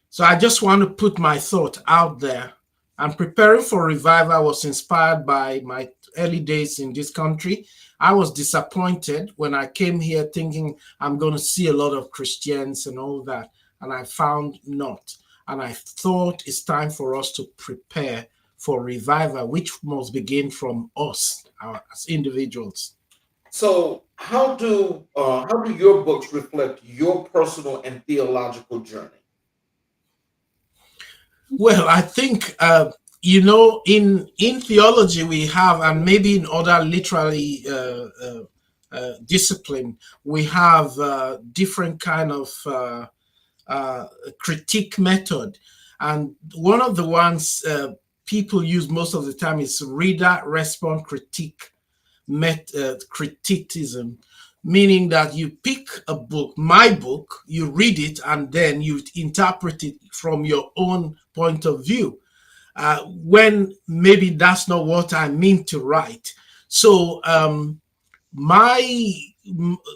so I just want to put my thought out there. And preparing for revival, I was inspired by my early days in this country. I was disappointed when I came here thinking I'm going to see a lot of Christians and all that. And I found not. And I thought it's time for us to prepare for revival, which must begin from us as individuals. So, how do your books reflect your personal and theological journey? Well, I think in theology we have, and maybe in other literary discipline, we have different kind of critique method, and one of the ones people use most of the time is reader response critique criticism, meaning that you pick a book, my book, you read it, and then you interpret it from your own point of view, when maybe that's not what I mean to write. So the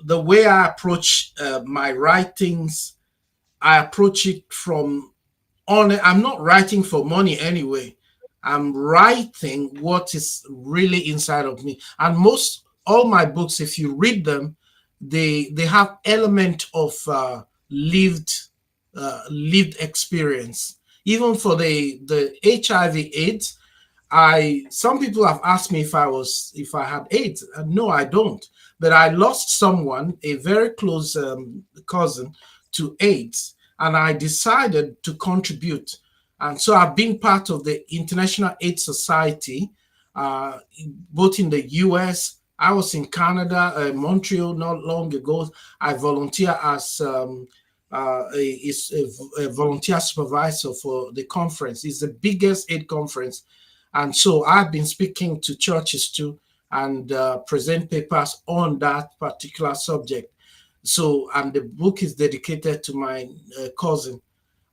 way I approach my writings, I approach it from I'm not writing for money anyway. I'm writing what is really inside of me. And all my books, if you read them, they have element of lived experience. Even for the HIV/AIDS, some people have asked me if I had AIDS. No, I don't. But I lost someone, a very close cousin, to AIDS, and I decided to contribute. And so I've been part of the International AIDS Society, both in the US. I was in Canada, Montreal, not long ago. I volunteer as a volunteer supervisor for the conference. It's the biggest AIDS conference. And so I've been speaking to churches too and present papers on that particular subject. So, and the book is dedicated to my cousin.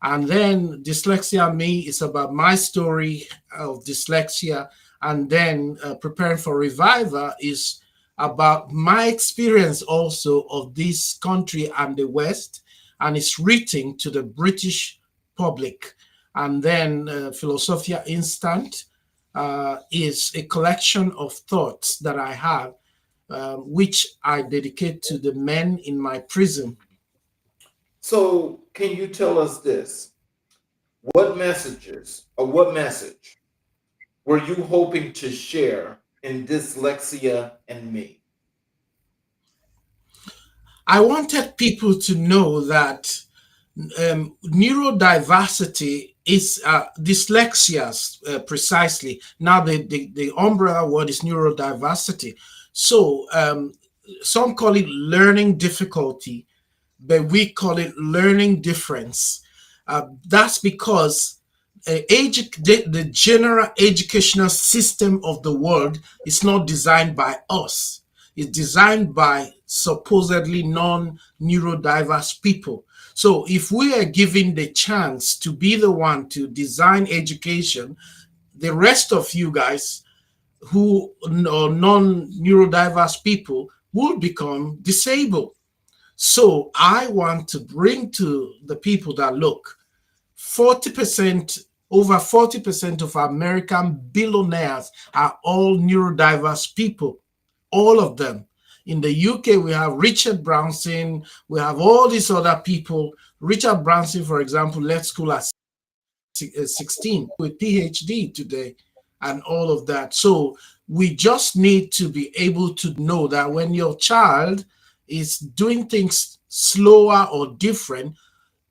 And then Dyslexia Me is about my story of dyslexia. And then Preparing for Revival is about my experience also of this country and the West. And it's written to the British public. And then Philosophia Instant is a collection of thoughts that I have, which I dedicate to the men in my prison. So, can you tell us this? What messages or what message were you hoping to share in Dyslexia and Me? I wanted people to know that neurodiversity is dyslexia precisely. Now, the umbrella word is neurodiversity. So some call it learning difficulty, but we call it learning difference. That's because the general educational system of the world is not designed by us. It's designed by supposedly non-neurodiverse people. So if we are given the chance to be the one to design education, the rest of you guys who are non-neurodiverse people will become disabled. So I want to bring to the people that, look, 40%, over 40% of American billionaires are all neurodiverse people, all of them. In the UK, we have Richard Branson, we have all these other people. Richard Branson, for example, left school at 16 with PhD today and all of that. So we just need to be able to know that when your child is doing things slower or different,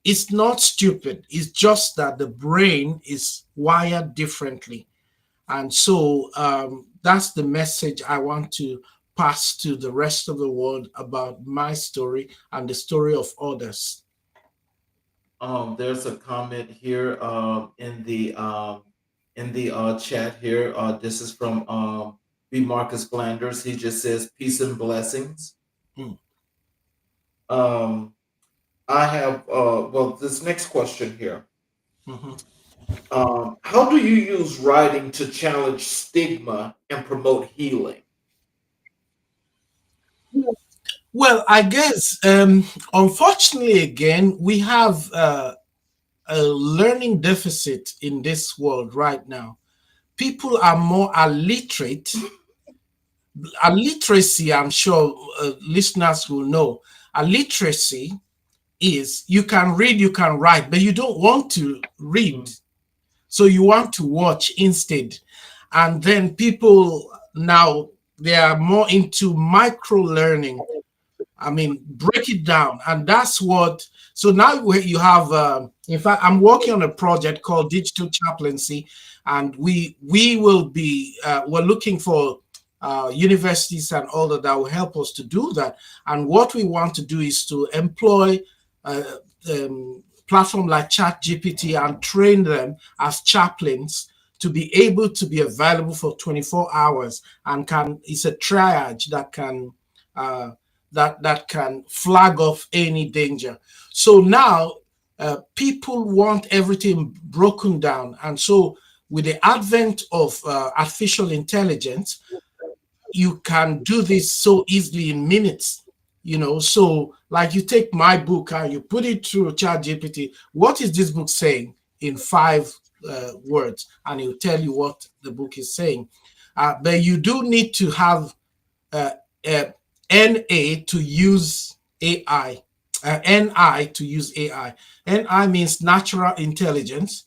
it's not stupid. It's just that the brain is wired differently. And so that's the message I want to pass to the rest of the world about my story and the story of others. There's a comment here in the chat here. This is from B. Marcus Flanders. He just says peace and blessings. Mm. Um, I have well this next question here. Mhm. How do you use writing to challenge stigma and promote healing? Well, I guess, unfortunately, again, we have a learning deficit in this world right now. People are more illiterate. Illiteracy, I'm sure listeners will know. Illiteracy is you can read, you can write, but you don't want to read. Mm. So you want to watch instead. And then people now, they are more into micro learning. I mean, break it down. And that's what, so now you have, in fact, I'm working on a project called Digital Chaplaincy, and we will be, we're looking for universities and all that will help us to do that. And what we want to do is to employ uh, platform like ChatGPT and train them as chaplains to be able to be available for 24 hours and it's a triage that can that can flag off any danger. So now people want everything broken down, and so with the advent of artificial intelligence, you can do this so easily in minutes. So like you take my book and you put it through ChatGPT. What is this book saying in 5 words? And it'll tell you what the book is saying. But you do need to have uh, uh, NA to use AI, NI to use AI. NI means natural intelligence,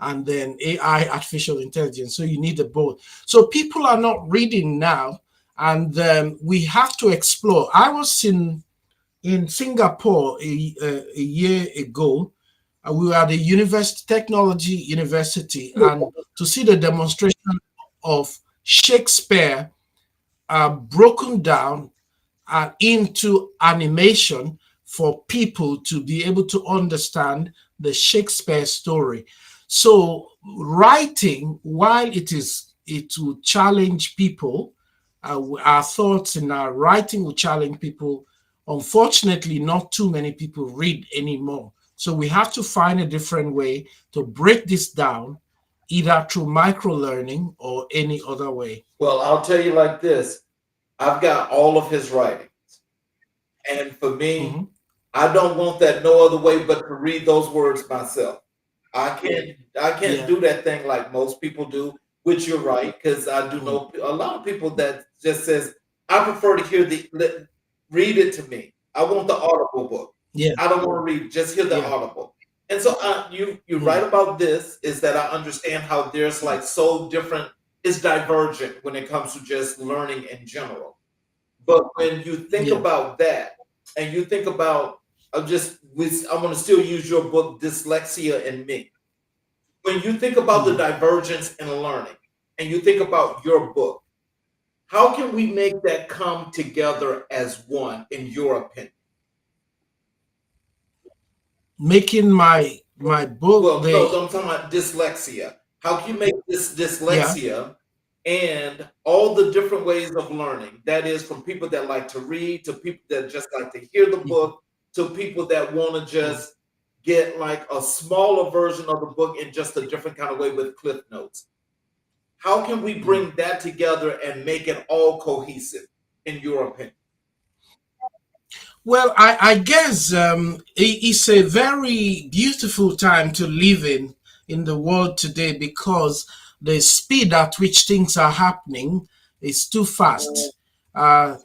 and then AI, artificial intelligence. So you need the both. So people are not reading now, and we have to explore. I was in Singapore a year ago. We were at the technology university, and to see the demonstration of Shakespeare broken down into animation for people to be able to understand the Shakespeare story. So writing, while it will challenge people, our thoughts in our writing will challenge people. Unfortunately, not too many people read anymore. So we have to find a different way to break this down, either through micro learning or any other way. Well, I'll tell you like this. I've got all of his writings. And for me, Mm-hmm. I don't want that no other way but to read those words myself. I can't Yeah. do that thing like most people do, which you're right, because I do Mm. know a lot of people that just says, I prefer to read it to me. I want the audible book. Yeah. I don't want to read, just hear the Yeah. audible. And so you're right Mm. about this, is that I understand how there's like so different, it's divergent when it comes to just learning in general. But when you think Yeah. about that, and you think about, I'm going to still use your book, Dyslexia and Me. When you think about the Mm. divergence in learning, and you think about your book, how can we make that come together as one, in your opinion? Making my book Well, no, the I'm talking about dyslexia. How can you make this yeah. dyslexia and all the different ways of learning? That is, from people that like to read to people that just like to hear the Mhm. book to people that want to Mm. just get like a smaller version of the book in just a different kind of way with cliff notes. How can we Mm. bring that together and make it all cohesive, in your opinion? Well, I guess it's a very beautiful time to live in the world today, because the speed at which things are happening is too fast. Uh,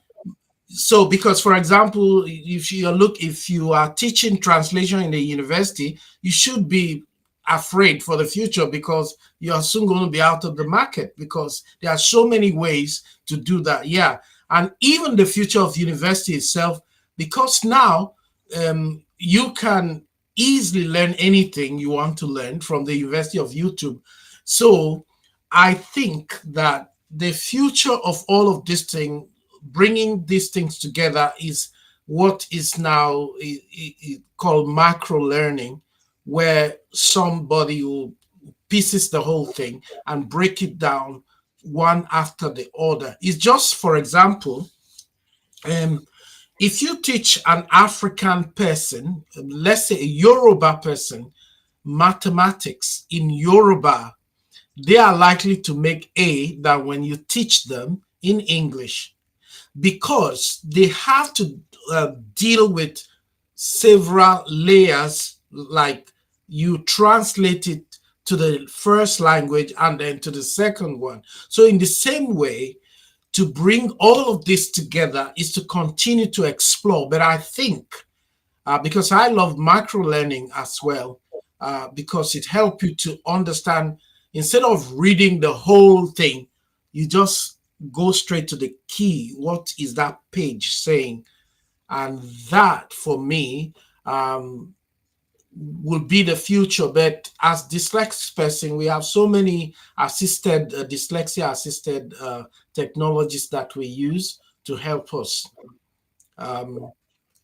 so because, for example, if you are teaching translation in the university, you should be afraid for the future, because you are soon going to be out of the market, because there are so many ways to do that. Yeah. And even the future of university itself, because now you can easily learn anything you want to learn from the University of YouTube. So I think that the future of all of this thing, bringing these things together, is what is now called macro learning, where somebody will pieces the whole thing and break it down one after the other. It's just, for example, if you teach an African person, let's say a Yoruba person, mathematics in Yoruba, they are likely to make A than when you teach them in English, because they have to deal with several layers, like you translate it to the first language and then to the second one. So in the same way, to bring all of this together is to continue to explore. But I think, because I love macro learning as well, because it helps you to understand, instead of reading the whole thing, you just go straight to the key. What is that page saying? And that, for me, will be the future. But as dyslexic person, we have so many assisted dyslexia assisted technologies that we use to help us.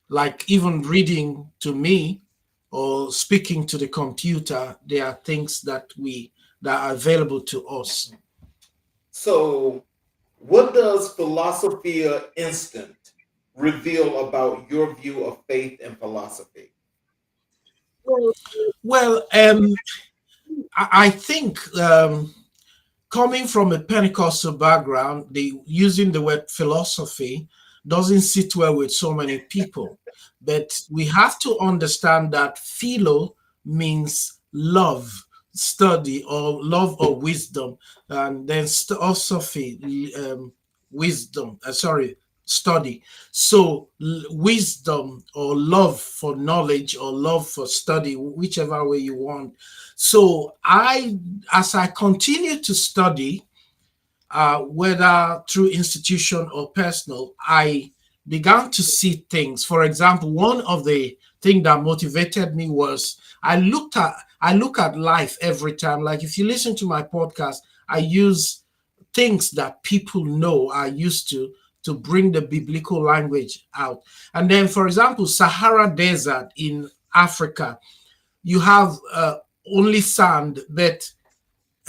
Like even reading to me or speaking to the computer, there are things that are available to us. So, what does Philosophia Instant reveal about your view of faith and philosophy? Well, I think, coming from a Pentecostal background, using the word philosophy doesn't sit well with so many people. But we have to understand that philo means love, study, or love or wisdom, and then philosophy, wisdom. Study. So wisdom or love for knowledge or love for study, whichever way you want. So as I continue to study, whether through institution or personal, I began to see things. For example, one of the things that motivated me was I look at life every time. Like if you listen to my podcast, I use things that people know are used to bring the biblical language out. And then, for example, Sahara Desert in Africa, you have only sand, but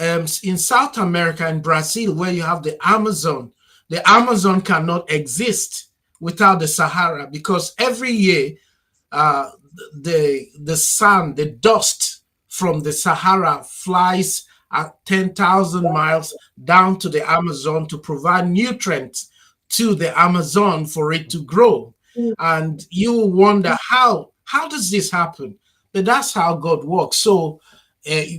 in South America and Brazil, where you have the Amazon cannot exist without the Sahara, because every year the sand, the dust from the Sahara flies at 10,000 miles down to the Amazon to provide nutrients to the Amazon for it to grow. And you wonder how does this happen? But that's how God works. So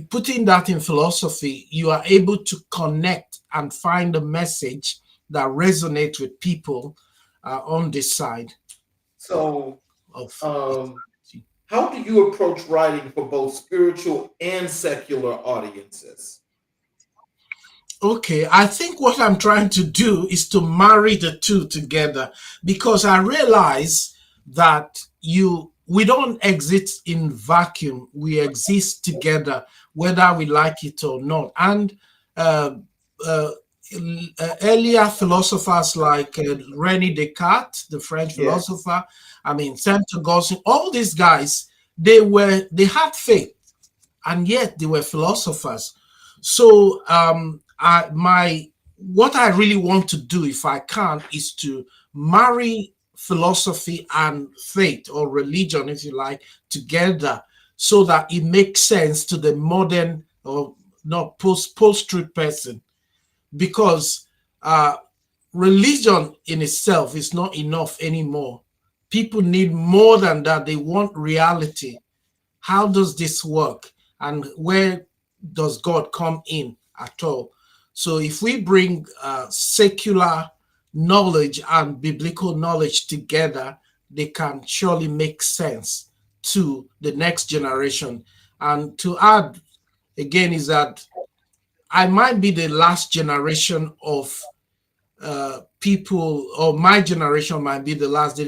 putting that in philosophy, you are able to connect and find a message that resonates with people on this side. So, how do you approach writing for both spiritual and secular audiences? Okay, I think what I'm trying to do is to marry the two together, because I realize that we don't exist in vacuum. We exist together, whether we like it or not. And earlier philosophers like René Descartes, the French philosopher, Saint Augustine, all these guys, they had faith, and yet they were philosophers. So what I really want to do, if I can, is to marry philosophy and faith, or religion, if you like, together, so that it makes sense to the modern or not post-truth person. Because religion in itself is not enough anymore. People need more than that. They want reality. How does this work? And where does God come in at all? So if we bring secular knowledge and biblical knowledge together, they can surely make sense to the next generation. And to add again is that I might be the last generation of people, or my generation might be the last.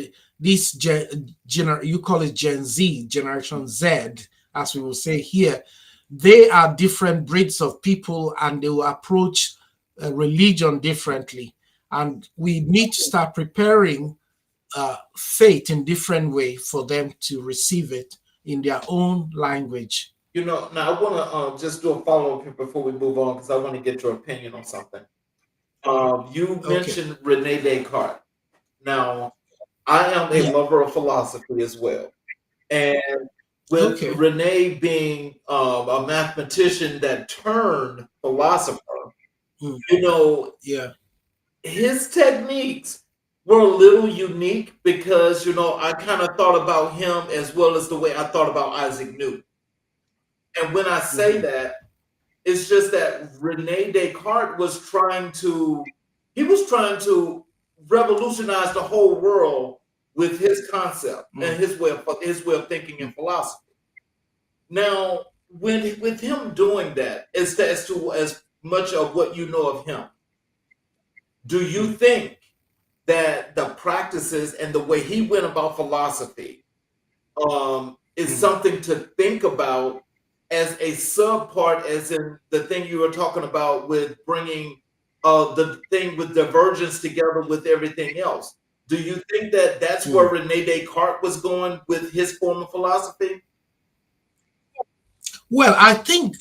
You call it Gen Z, Generation Z, as we will say here. They are different breeds of people, and they will approach religion differently, and we need to start preparing faith in different way for them to receive it in their own language. Now I want to just do a follow up here before we move on because I want to get your opinion on something. You Okay. mentioned Rene Descartes. Now, I am a Yeah. lover of philosophy as well. And with Okay. Rene being a mathematician that turned philosopher, Mm. you know, Yeah. his techniques were a little unique because, I kind of thought about him as well as the way I thought about Isaac Newton. And when I say Mhm. that, it's just that Rene Descartes he was trying to revolutionize the whole world with his concept and Mm. his way of thinking in philosophy. Now, when with him doing that, as much of what you know of him, do you Mm. think that the practices and the way he went about philosophy is Mm. something to think about as a subpart, as in the thing you were talking about with bringing the thing with divergence together with everything else? Do you think that that's where Mm. Rene Descartes was going with his form of philosophy? Well, I think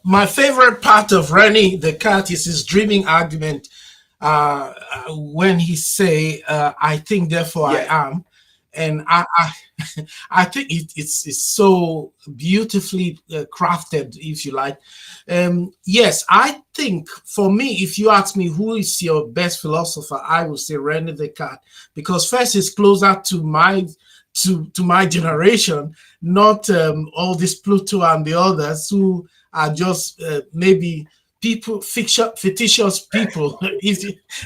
my favorite part of Rene Descartes is his dreaming argument when he say, "I think, therefore I Yes. am," and I think it's so beautifully crafted, if you like. Yes, I think for me, if you ask me who is your best philosopher, I would say Rene Descartes, because first it's closer to my generation, not all this Pluto and the others who are just maybe people, fictitious people.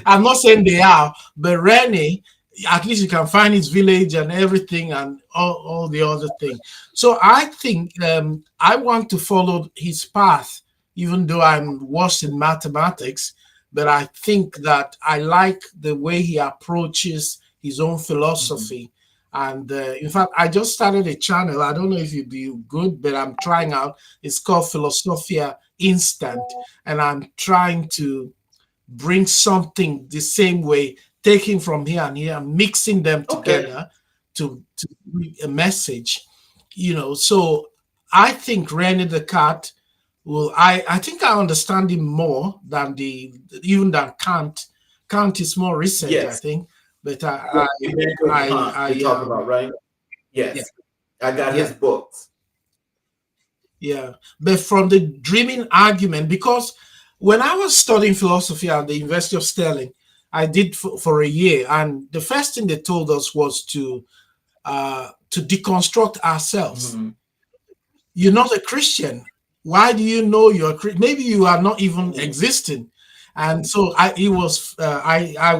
I'm not saying they are, but Rene, at least you can find his village and everything and all the other thing. So I think I want to follow his path, even though I'm worse in mathematics. But I think that I like the way he approaches his own Mhm. philosophy. And in fact, I just started a channel. I don't know if it'd be good, but I'm trying out. It's called Philosophia Instant. And I'm trying to bring something the same way, taking from here and here, mixing them Okay. together to a message, So I think Rene Descartes will. I think I understand him more than even than Kant. Kant is more recent, I Yes. think, but Yeah. Immanuel Kant, you're I talking about, right? yeah, Yes. I got yeah, his books. yeah. But from the dreaming argument, because when I was studying philosophy at the University of Stirling, I did for a year, and the first thing they told us was to deconstruct ourselves. Mhm. You're not a Christian. Why do you know you're a Christian? Maybe you are not even Mhm. existing. And so I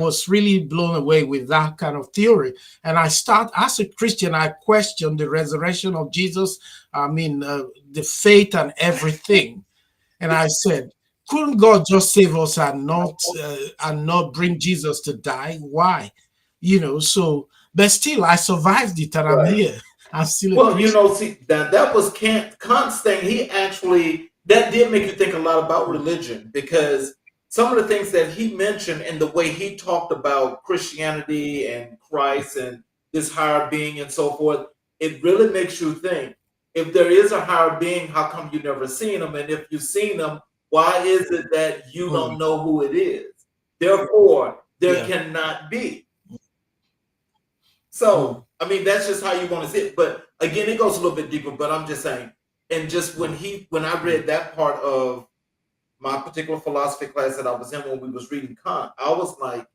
was really blown away with that kind of theory. And I start as a Christian, I question the resurrection of Jesus. I mean, the faith and everything. And I said, couldn't God just save us and not bring Jesus to die? Why? So but still I survived it and I'm Right. here. I'm still a Well, Christian. see that was Kant's thing. He actually that did make you think a lot about religion because some of the things that he mentioned and the way he talked about Christianity and Christ and this higher being and so forth, it really makes you think. If there is a higher being, how come you never seen him? And if you've seen him, why is it that you Mm, don't know who it is? Therefore, there yeah. cannot be. Mm, So, I mean, that's just how you want to see it. But again, it goes a little bit deeper. But I'm just saying, and just when I mm, read that part of my particular philosophy class that I was in when we was reading Kant, I was like,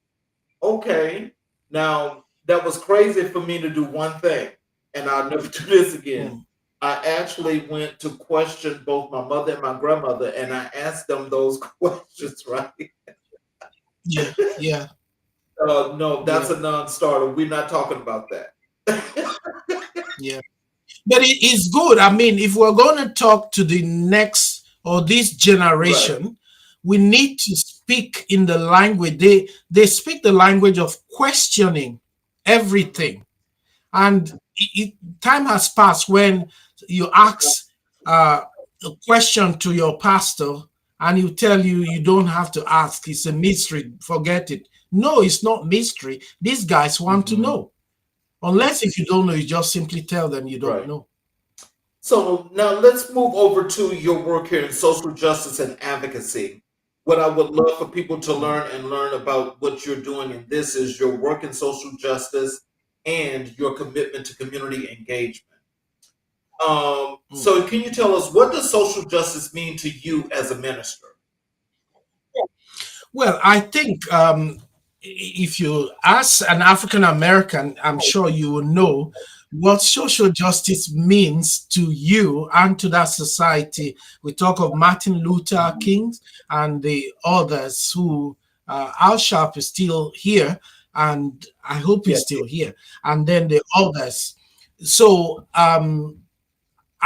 okay, now that was crazy for me to do one thing, and I'll never do this again. mm. I actually went to question both my mother and my grandmother, and I asked them those questions, right? Yeah, yeah, No, that's yeah, a non-starter. We're not talking about that. yeah. But it is good. I mean, if we're going to talk to the next or this Right. generation, we need to speak in the language. They speak the language of questioning Mhm. everything. And time has passed when you ask uh, a question to your pastor and he'll tell you you don't have to ask. It's a mystery. Forget it. No, it's not mystery. These guys want to know. Unless if you don't know, you just simply tell them you don't Right. know. So now let's move over to your work here in social justice and advocacy. What I would love for people to Mm, learn about what you're doing in this is your work in social justice and your commitment to community engagement. mm. So can you tell us, what does social justice mean to you as a minister? Well, I think if you ask an African American, I'm sure you will know what social justice means to you and to that society. We talk of Martin Luther King and the others who, Al Sharp is still here, and I hope he's Yes. still here, and then the others. So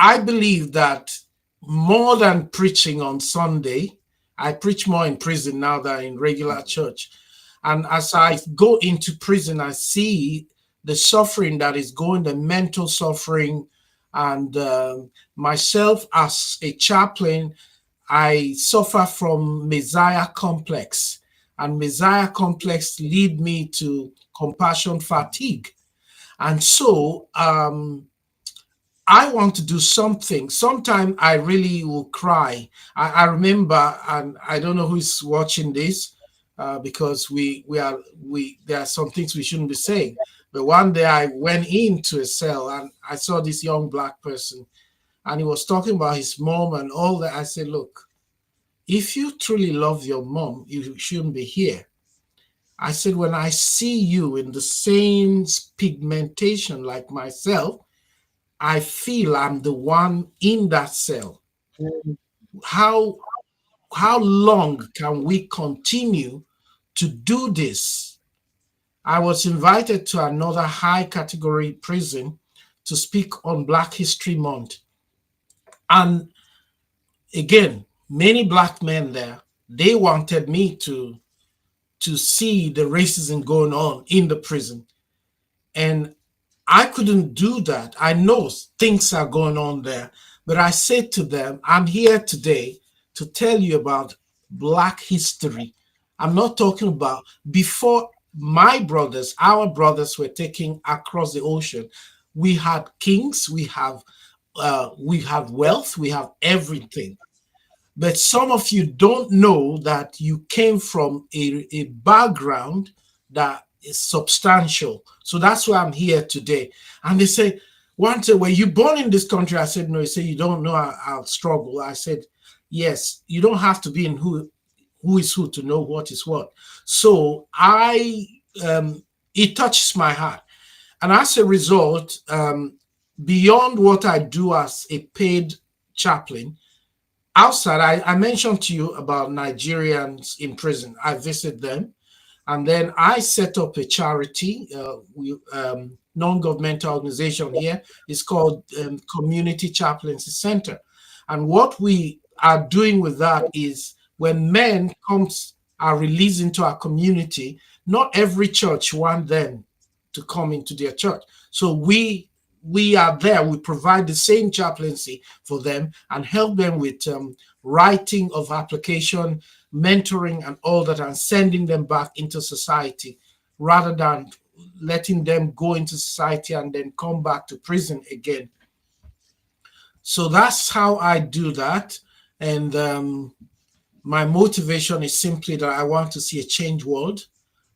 I believe that more than preaching on Sunday, I preach more in prison now than in regular church. And as I go into prison, I see the suffering that is going, the mental suffering. And myself, as a chaplain, I suffer from Messiah complex. And Messiah complex lead me to compassion fatigue. And so I want to do something. Sometimes I really will cry. I remember, and I don't know who's watching this, because we there are some things we shouldn't be saying. But one day I went into a cell and I saw this young black person, and he was talking about his mom and all that. I said, look, if you truly love your mom, you shouldn't be here. I said, when I see you in the same pigmentation like myself, I feel I'm the one in that cell. How how long can we continue to do this? I was invited to another high category prison to speak on Black History Month. And again, many black men there, they wanted me to see the racism going on in the prison. And I couldn't do that. I know things are going on there, but I said to them, I'm here today to tell you about Black history. I'm not talking about before my brothers, our brothers were taken across the ocean. We had kings, we have wealth, we have everything. But some of you don't know that you came from a background that is substantial. So that's why I'm here today. And they say, one day, were you born in this country? I said, no. He said, you don't know our struggle. I said, yes, you don't have to be in who is who to know what is what. So it touches my heart. And as a result, beyond what I do as a paid chaplain, outside, I mentioned to you about Nigerians in prison. I visit them. And then I set up a charity, non-governmental organization here. It's called Community Chaplaincy Center. And what we are doing with that is when men are released into our community, not every church want them to come into their church. So we are there. We provide the same chaplaincy for them and help them with writing of application, mentoring, and all that, and sending them back into society rather than letting them go into society and then come back to prison again. So that's how I do that. And my motivation is simply that I want to see a changed world,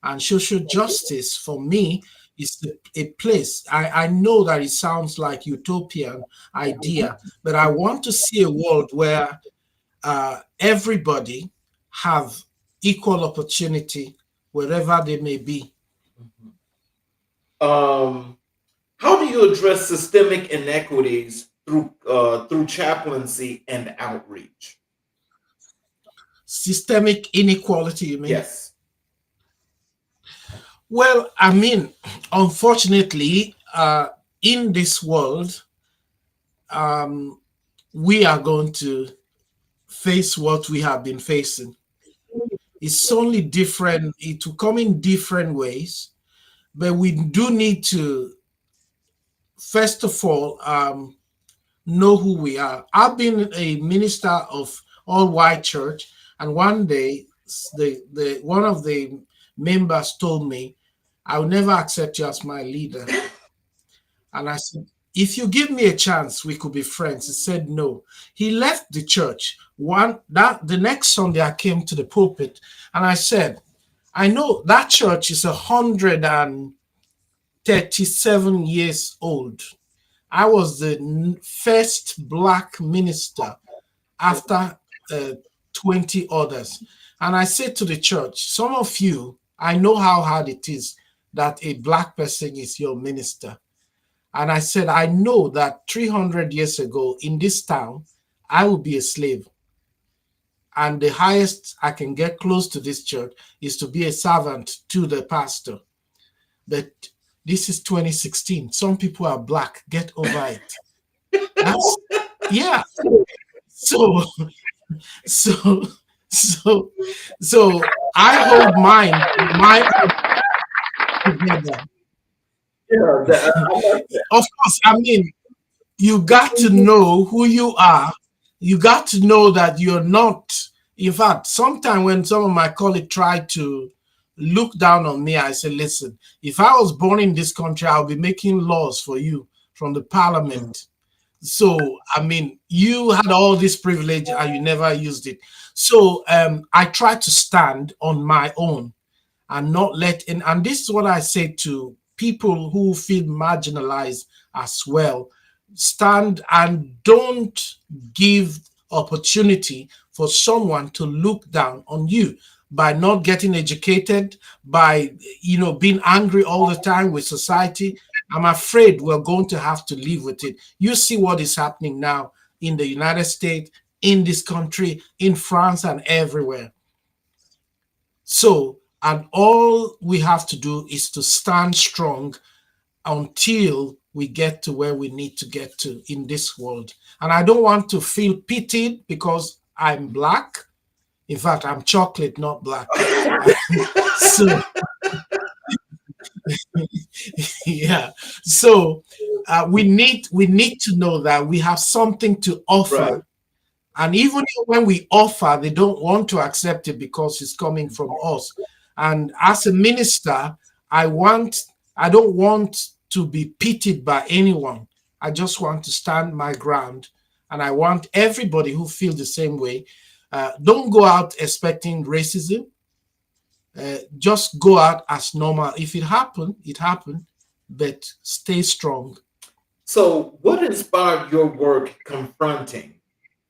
and social justice for me is a place. I know that it sounds like utopian idea, but I want to see a world where everybody have equal opportunity wherever they may be. How do you address systemic inequities through chaplaincy and outreach? Systemic inequality, you mean? Yes. Well, I mean, unfortunately, in this world, we are going to face what we have been facing. It's only different, it will come in different ways, but we do need to, first of all, know who we are. I've been a minister of all white church. And one day, the one of the members told me, "I will never accept you as my leader." And I said, "If you give me a chance, we could be friends." He said no. He left the church. The next Sunday I came to the pulpit and I said, "I know that church is 137 years old. I was the first black minister after 20 others." And I said to the church, "Some of you, I know how hard it is that a black person is your minister." And I said, "I know that 300 years ago in this town, I will be a slave. And the highest I can get close to this church is to be a servant to the pastor. But this is 2016. Some people are black. Get over it." That's, yeah. So, so, so, so I hold mine together. Of course, I mean, you got to know who you are. You got to know that you're not. In fact, sometimes when some of my colleagues try to look down on me, I say, "Listen, if I was born in this country, I'll be making laws for you from the parliament." So, I mean, you had all this privilege and you never used it. So I try to stand on my own and not let in. And this is what I say to people who feel marginalized as well. Stand and don't give opportunity for someone to look down on you by not getting educated, by being angry all the time with society. I'm afraid we're going to have to live with it. You see what is happening now in the United States, in this country, in France, and everywhere. So, and all we have to do is to stand strong until we get to where we need to get to in this world. And I don't want to feel pitied because I'm black. In fact, I'm chocolate, not black. So, yeah. So we need to know that we have something to offer. Right. And even when we offer, they don't want to accept it because it's coming from us. And as a minister, I don't want to be pitied by anyone. I just want to stand my ground. And I want everybody who feels the same way. Don't go out expecting racism. Just go out as normal. If it happened, it happened, but stay strong. So, what inspired your work confronting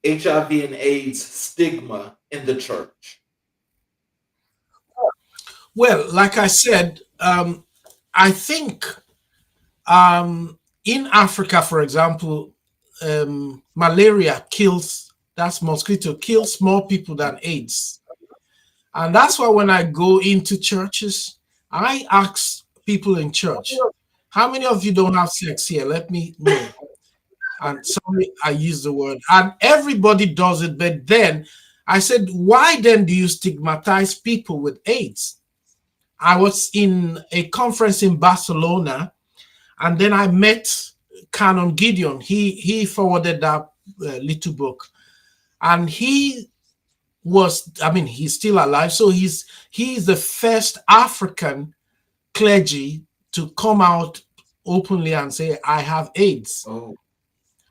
HIV and AIDS stigma in the church? Well, like I said, I think in Africa, for example, malaria mosquito kills more people than AIDS. And that's why when I go into churches, I ask people in church, "How many of you don't have sex here? Let me know." And sorry, I use the word. And everybody does it. But then I said, "Why then do you stigmatize people with AIDS?" I was in a conference in Barcelona, and then I met Canon Gideon. He forwarded that little book. And he's still alive. So he's the first African clergy to come out openly and say, "I have AIDS." Oh,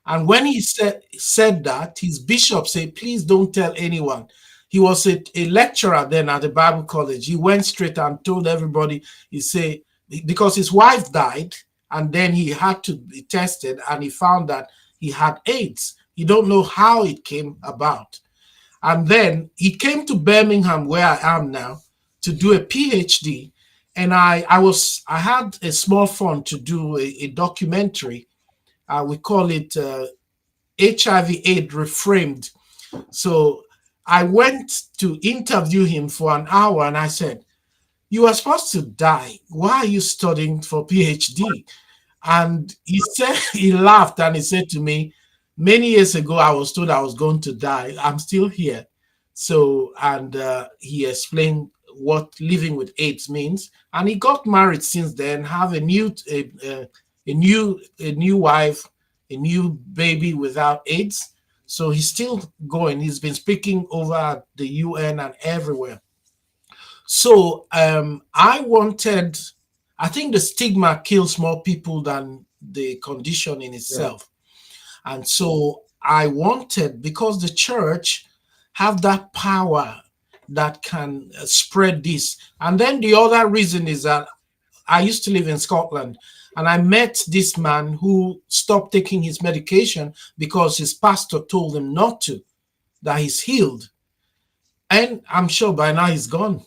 And when he said that, his bishop said, "Please don't tell anyone." He was a lecturer then at the Bible college. He went straight and told everybody, because his wife died, and then he had to be tested, and he found that he had AIDS. He don't know how it came about. And then he came to Birmingham, where I am now, to do a PhD. And I had a small fund to do a documentary. We call it HIV/AIDS Reframed. So I went to interview him for an hour, and I said, "You are supposed to die. Why are you studying for PhD?" And he laughed and he said to me, "Many years ago, I was told I was going to die. I'm still here." So, and he explained what living with AIDS means. And he got married since then, have a new wife, a new baby without AIDS. So he's still going. He's been speaking over the UN and everywhere. So I think the stigma kills more people than the condition in Yeah. itself. And so I wanted, because the church have that power that can spread this. And then the other reason is that I used to live in Scotland, and I met this man who stopped taking his medication because his pastor told him not to, that he's healed. And I'm sure by now he's gone.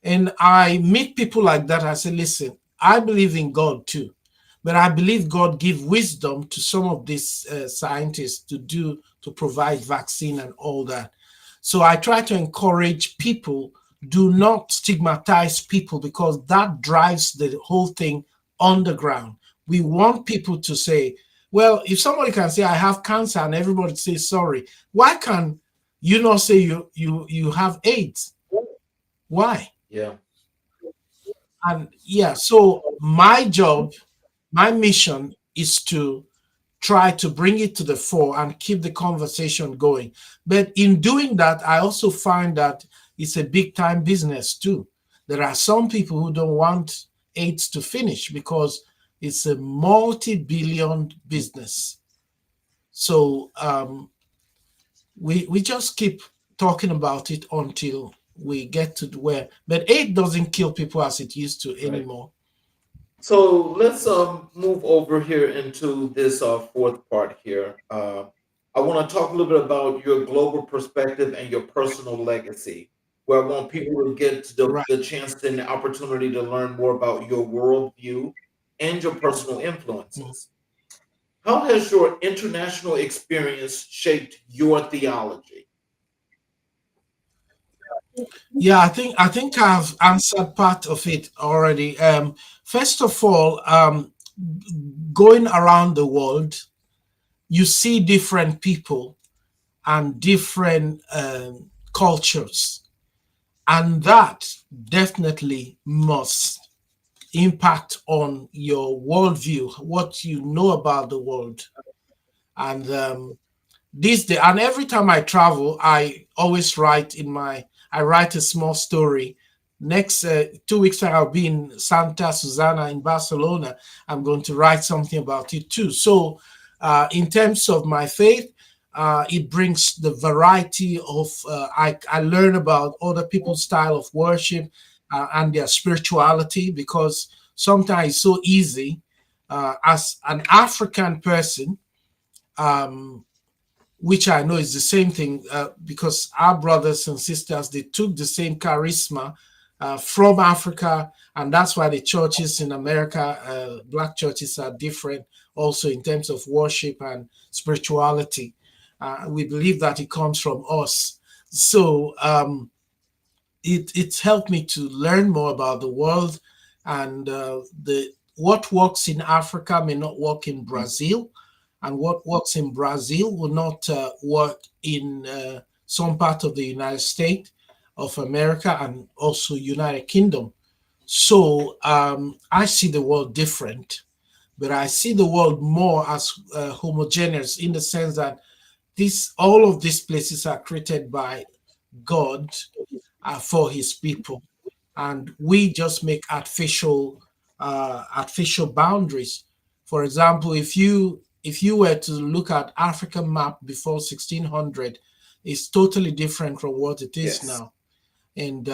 And I meet people like that. I say, listen, I believe in God too, but I believe God give wisdom to some of these scientists to provide vaccine and all that. So I try to encourage people, do not stigmatize people, because that drives the whole thing underground. We want people to say, well, if somebody can say I have cancer and everybody says sorry, why can you not say you have AIDS? Why? Yeah. And yeah, so my job, my mission is to try to bring it to the fore and keep the conversation going. But in doing that, I also find that it's a big time business too. There are some people who don't want AIDS to finish because it's a multi-billion business. So we just keep talking about it until we get to where, but AIDS doesn't kill people as it used to Right. anymore. So let's move over here into this fourth part here. I want to talk a little bit about your global perspective and your personal legacy, where I want people to get Right. the chance and the opportunity to learn more about your worldview and your personal Mhm. influences. How has your international experience shaped your theology? Yeah, I think I've answered part of it already. First of all, going around the world, you see different people and different cultures, and that definitely must impact on your worldview, what you know about the world. And this day, and every time I travel, I write a small story. Next 2 weeks time, I'll be in Santa Susana in Barcelona. I'm going to write something about it too. So in terms of my faith, it brings the variety of I learn about other people's style of worship and their spirituality, because sometimes it's so easy as an African person, um, which I know is the same thing, because our brothers and sisters, they took the same charisma from Africa, and that's why the churches in America, black churches, are different also in terms of worship and spirituality. We believe that it comes from us. So it's helped me to learn more about the world, and the what works in Africa may not work in Brazil, and what works in Brazil will not work in some part of the United States of America and also United Kingdom. So I see the world different, but I see the world more as homogeneous, in the sense that this all of these places are created by God for His people, and we just make artificial boundaries. For example, if you were to look at African map before 1600, it's totally different from what it is Yes. now. And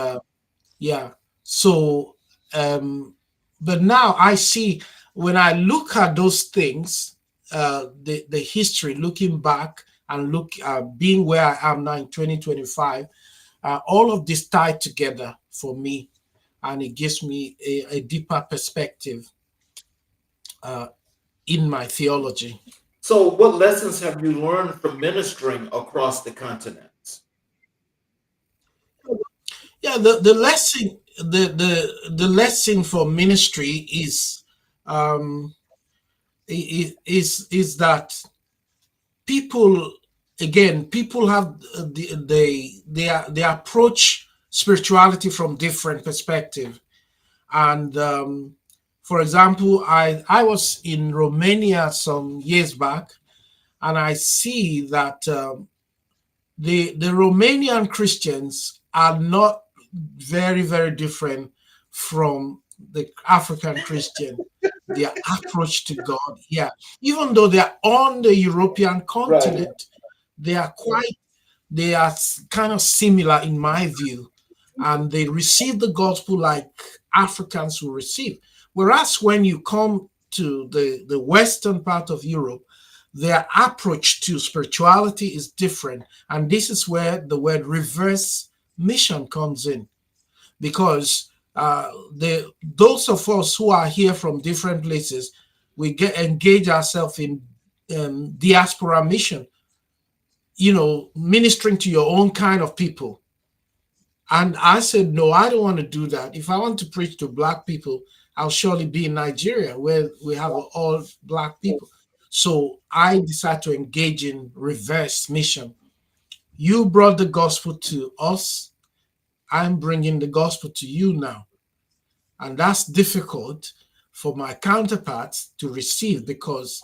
yeah, so but now I see, when I look at those things, the history, looking back and look being where I am now in 2025, all of this tied together for me, and it gives me a deeper perspective uh, in my theology. So, what lessons have you learned from ministering across the continents? Yeah, the lesson the lesson for ministry um, is that people, again, people have they approach spirituality from different perspective. And for example, I was in Romania some years back, and I see that the Romanian Christians are not very, very different from the African Christian. Their approach to God, yeah, even though they are on the European Right. continent, they are quite, they are kind of similar in my view, and they receive the gospel like Africans will receive. Whereas when you come to the western part of Europe, their approach to spirituality is different, and this is where the word reverse mission comes in, because those of us who are here from different places, we get engage ourselves in diaspora mission, ministering to your own kind of people. And I said, no, I don't want to do that. If I want to preach to Black people, I'll surely be in Nigeria where we have all Black people. So I decided to engage in reverse mission. You brought the gospel to us. I'm bringing the gospel to you now. And that's difficult for my counterparts to receive, because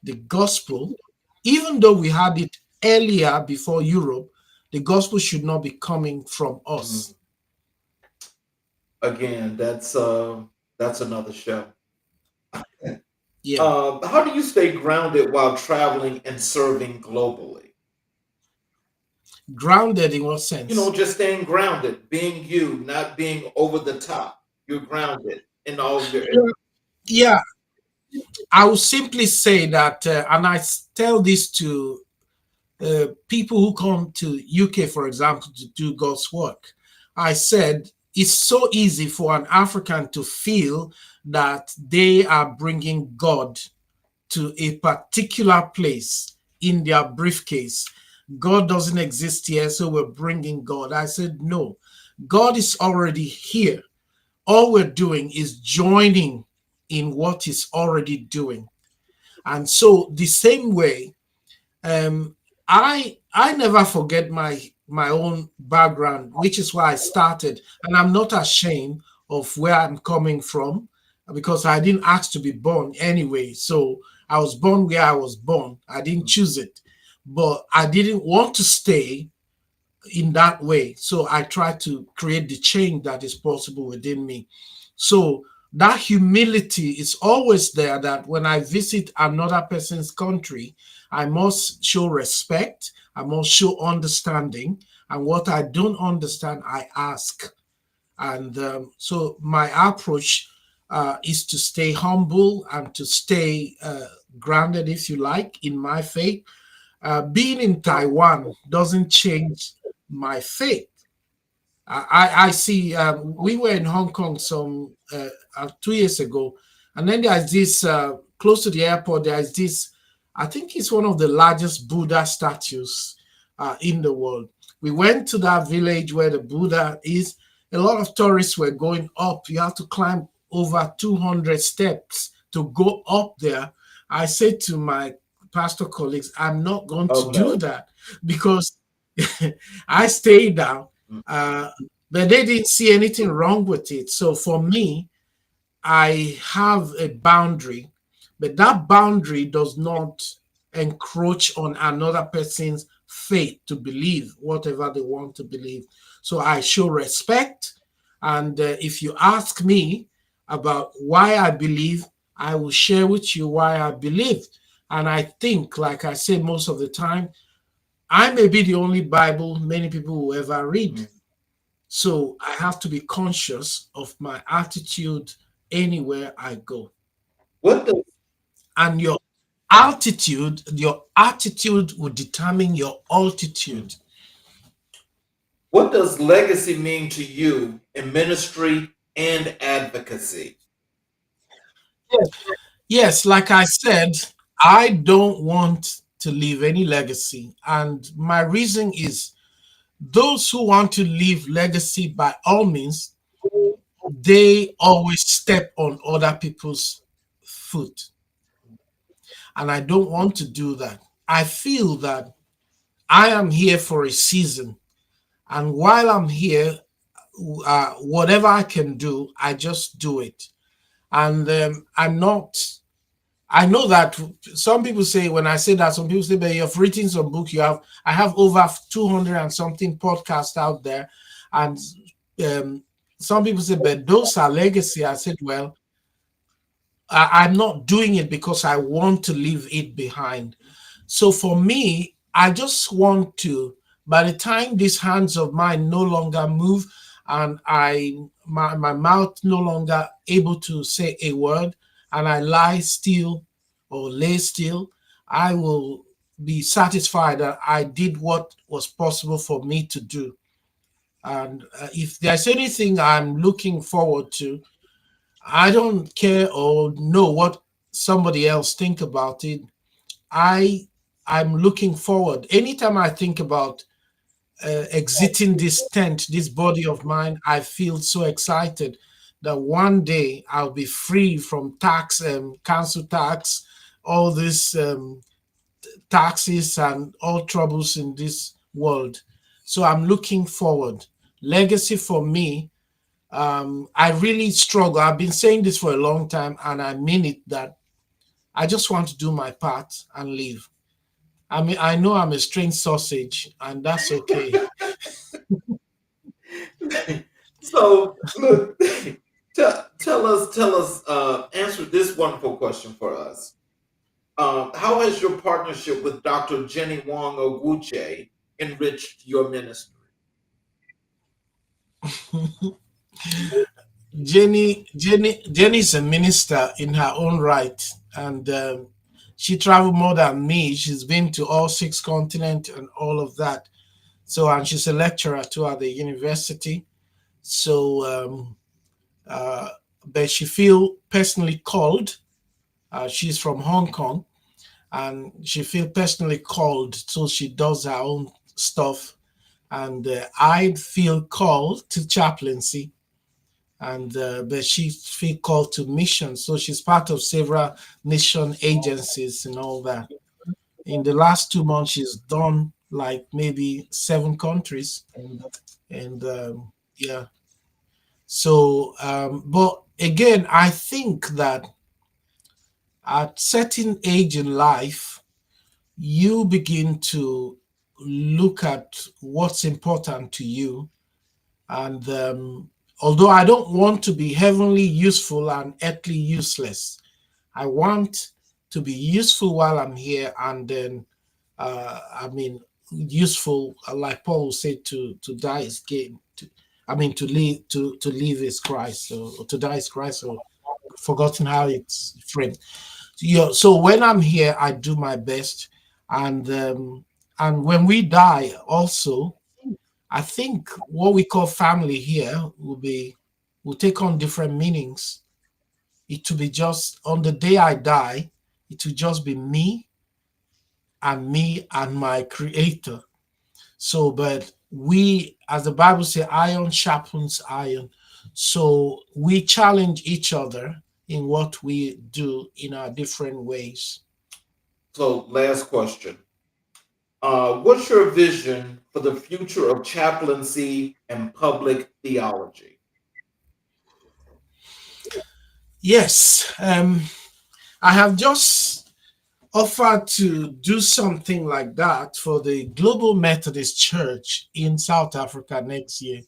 the gospel, even though we had it earlier before Europe, the gospel should not be coming from us. Again, that's another show. Yeah. How do you stay grounded while traveling and serving globally? Grounded in what sense? Just staying grounded, being you, not being over the top. You're grounded in all of your. Yeah. I will simply say that, and I tell this to people who come to UK, for example, to do God's work. I said, it's so easy for an African to feel that they are bringing God to a particular place in their briefcase. God doesn't exist here, so we're bringing God. I said, no, God is already here. All we're doing is joining in what He's already doing. And so the same way, I never forget my own background, which is why I started, and I'm not ashamed of where I'm coming from, because I didn't ask to be born anyway. So I was born where I was born. I didn't choose it, but I didn't want to stay in that way. So I tried to create the change that is possible within me. So that humility is always there, that when I visit another person's country, I must show respect, I must show understanding, and what I don't understand, I ask. And so my approach is to stay humble and to stay grounded, if you like, in my faith. Being in Taiwan doesn't change my faith. I see, we were in Hong Kong some 2 years ago, and then there's this, close to the airport, there's this, I think it's one of the largest Buddha statues in the world. We went to that village where the Buddha is. A lot of tourists were going up. You have to climb over 200 steps to go up there. I said to my pastor colleagues, I'm not going to do that, because I stayed down, but they didn't see anything wrong with it. So for me, I have a boundary, but that boundary does not encroach on another person's faith to believe whatever they want to believe. So I show respect. And if you ask me about why I believe, I will share with you why I believe. And I think, like I say most of the time, I may be the only Bible many people will ever read. So I have to be conscious of my attitude anywhere I go. And your attitude will determine your altitude. What does legacy mean to you in ministry and advocacy? Yes, like I said, I don't want to leave any legacy. And my reason is, those who want to leave legacy, by all means, they always step on other people's foot. And I don't want to do that. I feel that I am here for a season. And while I'm here, whatever I can do, I just do it. And I I know that some people say, when I say that, some people say, but you've written some book. I have over 200 and something podcasts out there. And um, some people say, but those are legacy. I said, well, I'm not doing it because I want to leave it behind. So for me, I just want to, by the time these hands of mine no longer move and my mouth no longer able to say a word and I lie still or lay still, I will be satisfied that I did what was possible for me to do. And if there's anything I'm looking forward to, I don't care or know what somebody else think about it. I I'm looking forward. Anytime I think about exiting this tent, this body of mine, I feel so excited that one day I'll be free from tax and council tax, all these taxes and all troubles in this world. So I'm looking forward. Legacy for me, I really struggle. I've been saying this for a long time, and I mean it that I just want to do my part and leave. I mean, I know I'm a strange sausage, and that's okay. So, look, answer this wonderful question for us. How has your partnership with Dr. Jenny Wong Ogwuche enriched your ministry? Jenny's a minister in her own right, and she traveled more than me. She's been to all six continents and all of that. So, and she's a lecturer too at the university. So, uh, but she feel personally called. She's from Hong Kong, and she feel personally called, so she does her own stuff. And I feel called to chaplaincy, and but she feel called to mission, so she's part of several mission agencies and all that. In the last 2 months, she's done like maybe 7 countries, and yeah. So, but again, I think that at certain age in life, you begin to look at what's important to you. And although I don't want to be heavenly useful and earthly useless, I want to be useful while I'm here, and then I mean useful, like Paul said, to die is gain. I mean to live is Christ, or to die is Christ, or forgotten how it's framed. Yeah, so when I'm here, I do my best, and when we die, also, I think what we call family here will take on different meanings. It will be just on the day I die, it will just be me and my creator. So, but we, as the Bible says, iron sharpens iron. So we challenge each other in what we do in our different ways. So, last question. What's your vision for the future of chaplaincy and public theology? Yes, I have just offered to do something like that for the Global Methodist Church in South Africa next year.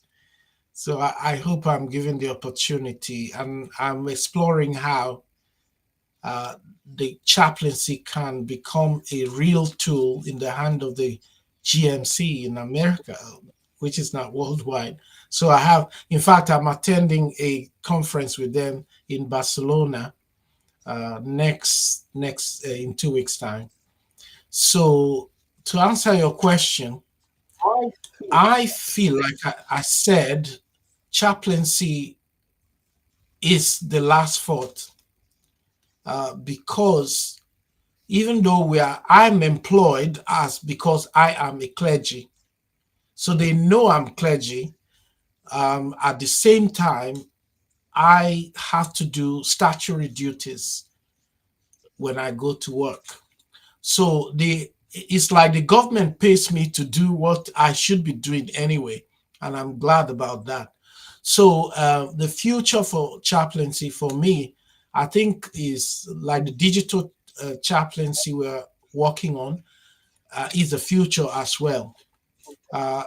So I hope I'm given the opportunity, and I'm exploring how the chaplaincy can become a real tool in the hand of the GMC in America, which is not worldwide. So in fact, I'm attending a conference with them in Barcelona next in 2 weeks' time. So to answer your question, I feel like I said, chaplaincy is the last thought, because even though I'm employed as because I am a clergy, so they know I'm clergy. At the same time, I have to do statutory duties when I go to work. So it's like the government pays me to do what I should be doing anyway, and I'm glad about that. So the future for chaplaincy for me, I think, is like the digital chaplaincy we're working on is the future as well,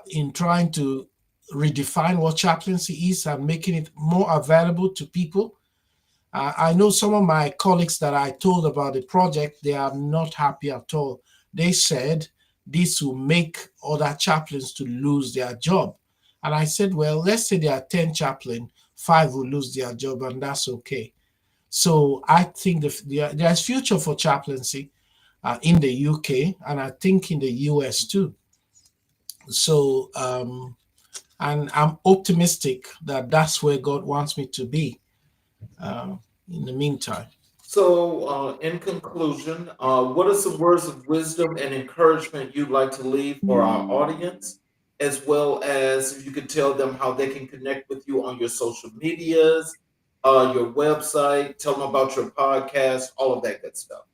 in trying to redefine what chaplaincy is and making it more available to people. I know some of my colleagues that I told about the project, they are not happy at all. They said this will make other chaplains to lose their job. And I said, well, let's say there are 10 chaplains, 5 will lose their job, and that's okay. So I think there's future for chaplaincy in the UK, and I think in the US too. So, and I'm optimistic that that's where God wants me to be in the meantime. So, in conclusion, what are some words of wisdom and encouragement you'd like to leave for our audience, as well as if you could tell them how they can connect with you on your social medias, your website, tell them about your podcast, all of that good stuff.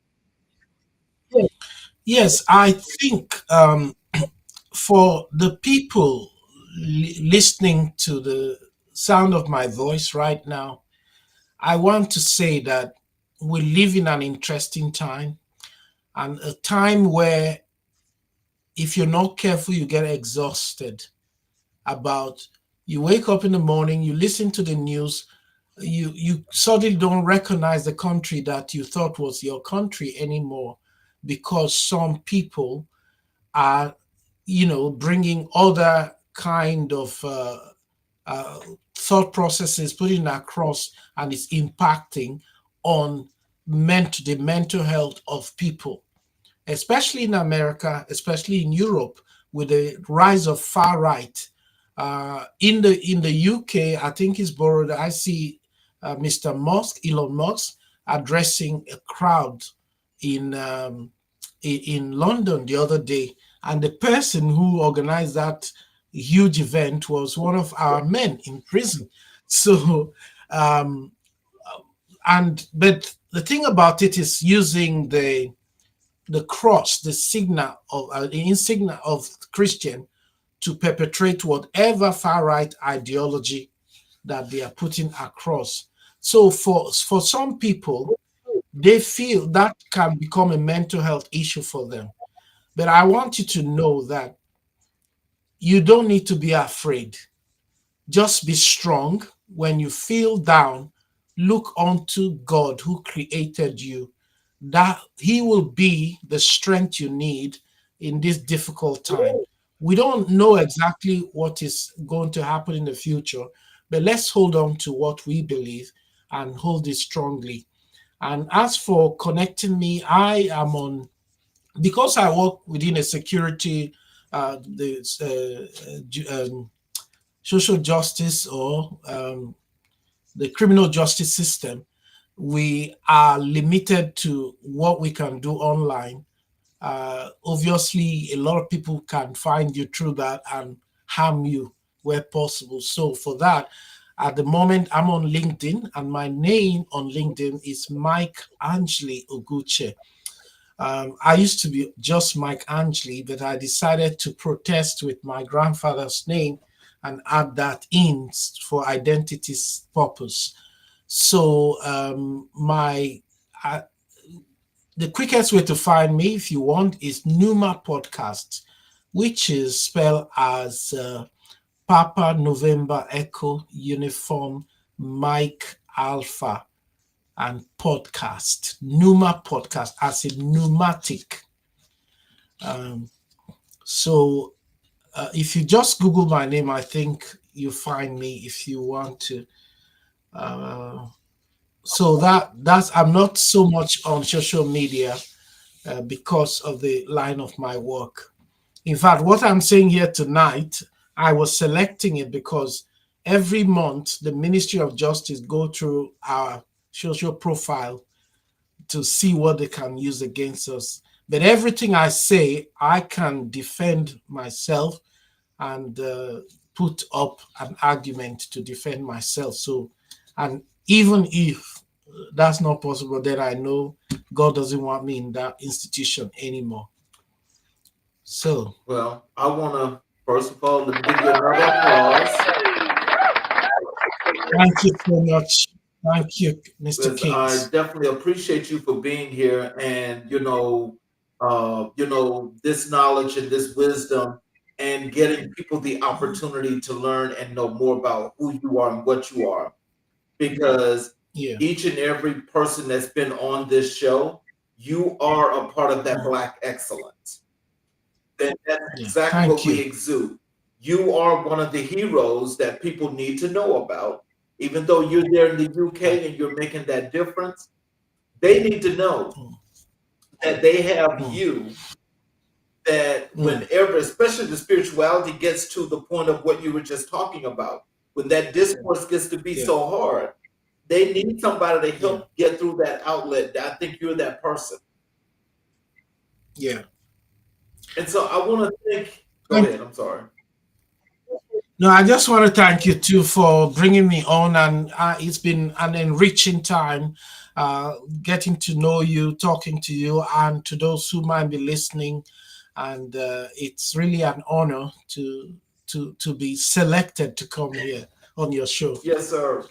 Yes, I think for the people listening to the sound of my voice right now, I want to say that we live in an interesting time, and a time where if you're not careful, you get exhausted about, you wake up in the morning, you listen to the news, you suddenly don't recognize the country that you thought was your country anymore, because some people are, bringing other kind of uh, thought processes, putting across, and it's impacting on the mental health of people, especially in America, especially in Europe, with the rise of far right. In the UK, I think it's borrowed. I see Mr. Musk, Elon Musk, addressing a crowd in in London the other day, and the person who organized that huge event was one of our men in prison. So, um, but the thing about it is using the cross, the signal of the insignia of Christian, to perpetrate whatever far right ideology that they are putting across. So for some people, they feel that can become a mental health issue for them. But I want you to know that you don't need to be afraid. Just be strong. When you feel down, look unto God who created you, that He will be the strength you need in this difficult time. We don't know exactly what is going to happen in the future, but let's hold on to what we believe and hold it strongly. And as for connecting me, I am on, because I work within a security, social justice, or the criminal justice system. We are limited to what we can do online. Obviously, a lot of people can find you through that and harm you where possible. So for that, at the moment, I'm on LinkedIn, and my name on LinkedIn is Mike Angley Ogwuche. I used to be just Mike Angley, but I decided to protest with my grandfather's name and add that in for identity's purpose. So the quickest way to find me, if you want, is Numa Podcast, which is spelled as Papa November Echo Uniform Mike Alpha and podcast. Numa Podcast, as in pneumatic. So if you just Google my name, I think you find me if you want to. So that's I'm not so much on social media because of the line of my work. In fact, what I'm saying here tonight, I was selecting it because every month the Ministry of Justice go through our social profile to see what they can use against us. But everything I say, I can defend myself and put up an argument to defend myself. So, and even if that's not possible, then I know God doesn't want me in that institution anymore. So, Well, I want to, first of all, let me give you another applause. thank you so much. Thank you, Mr. Liz, I Kings. definitely appreciate you for being here, and this knowledge and this wisdom, and getting people the opportunity to learn and know more about who you are and what you are. Because Yeah, each and every person that's been on this show, you are a part of that Black excellence. And that's yeah. exactly what Thank we you. exude. You are one of the heroes that people need to know about. Even though you're there in the Thank, UK and you're making that difference, they need to know mm, that they have mm, you, that mm, whenever, especially the spirituality gets to the point of what you were just talking about, when that discourse gets to be yeah, so hard, they need somebody to yeah, help get through that outlet. I think you're that person. yeah. And so I want to thank, go Thank, ahead, I'm sorry. no, I just want to thank you too for bringing me on, and it's been an enriching time, getting to know you, talking to you, and to those who might be listening. And it's really an honor to be selected to come here on your show. Yes, sir.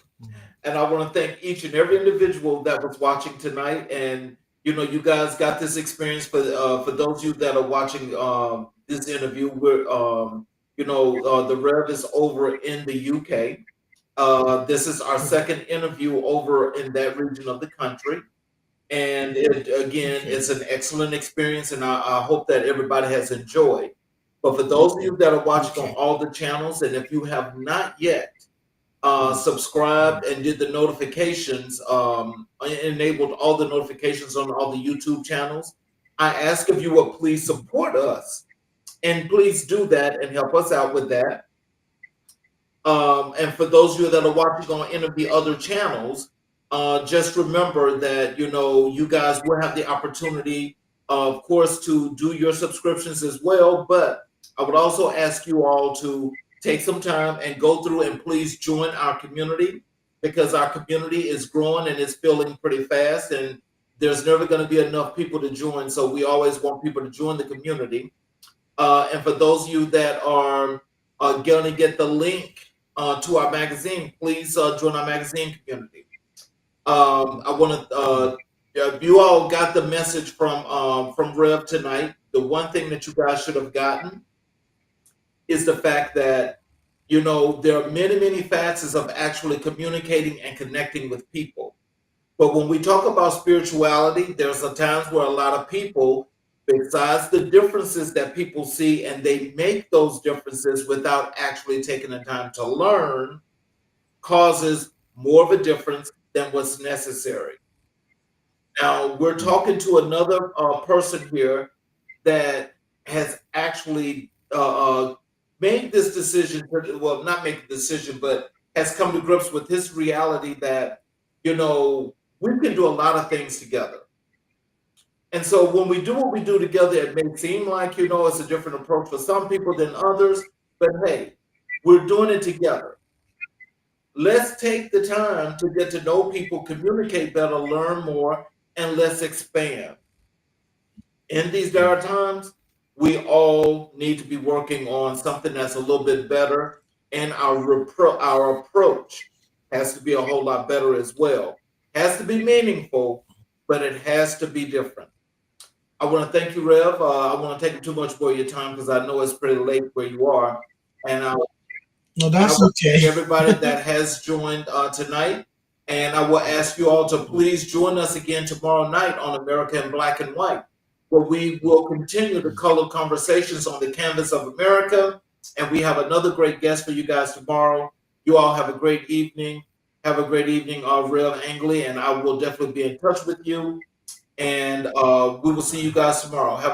And I want to thank each and every individual that was watching tonight. And you guys got this experience. For those of you that are watching this interview, the Rev is over in the UK. This is our second interview over in that region of the country. And again, Okay. it's an excellent experience, and I hope that everybody has enjoyed. But for those of you that are watching on Okay. all the channels, and if you have not yet subscribed and did the notifications, enabled all the notifications on all the YouTube channels, I ask if you would please support us, and please do that and help us out with that. And for those of you that are watching on any of the other channels, just remember that you guys will have the opportunity, of course, to do your subscriptions as well. But I would also ask you all to take some time and go through and please join our community, because our community is growing and it's filling pretty fast, and there's never going to be enough people to join. So we always want people to join the community. And for those of you that are going to get the link to our magazine, please join our magazine community. I want to, if you all got the message from Rev tonight, the one thing that you guys should have gotten is the fact that there are many, many facets of actually communicating and connecting with people. But when we talk about spirituality, there's a times where a lot of people, besides the differences that people see, and they make those differences without actually taking the time to learn, causes more of a difference than what's necessary. Now, we're talking to another person here that has actually made this decision, well, not make the decision, but has come to grips with his reality that, we can do a lot of things together. And so when we do what we do together, it may seem like, it's a different approach for some people than others, but hey, we're doing it together. Let's take the time to get to know people, communicate better, learn more, and let's expand. In these dire times, we all need to be working on something that's a little bit better, and our approach has to be a whole lot better as well. Has to be meaningful, but it has to be different. I want to thank you, Rev. I want to take too much more of your time because I know it's pretty late where you are, and No, I that's want to okay. thank everybody that has joined tonight. And I will ask you all to please join us again tomorrow night on America in Black and White, where we will continue the color conversations on the canvas of America. And we have another great guest for you guys tomorrow. You all have a great evening. Have a great evening, Rev Angley, and I will definitely be in touch with you. And we will see you guys tomorrow. Have a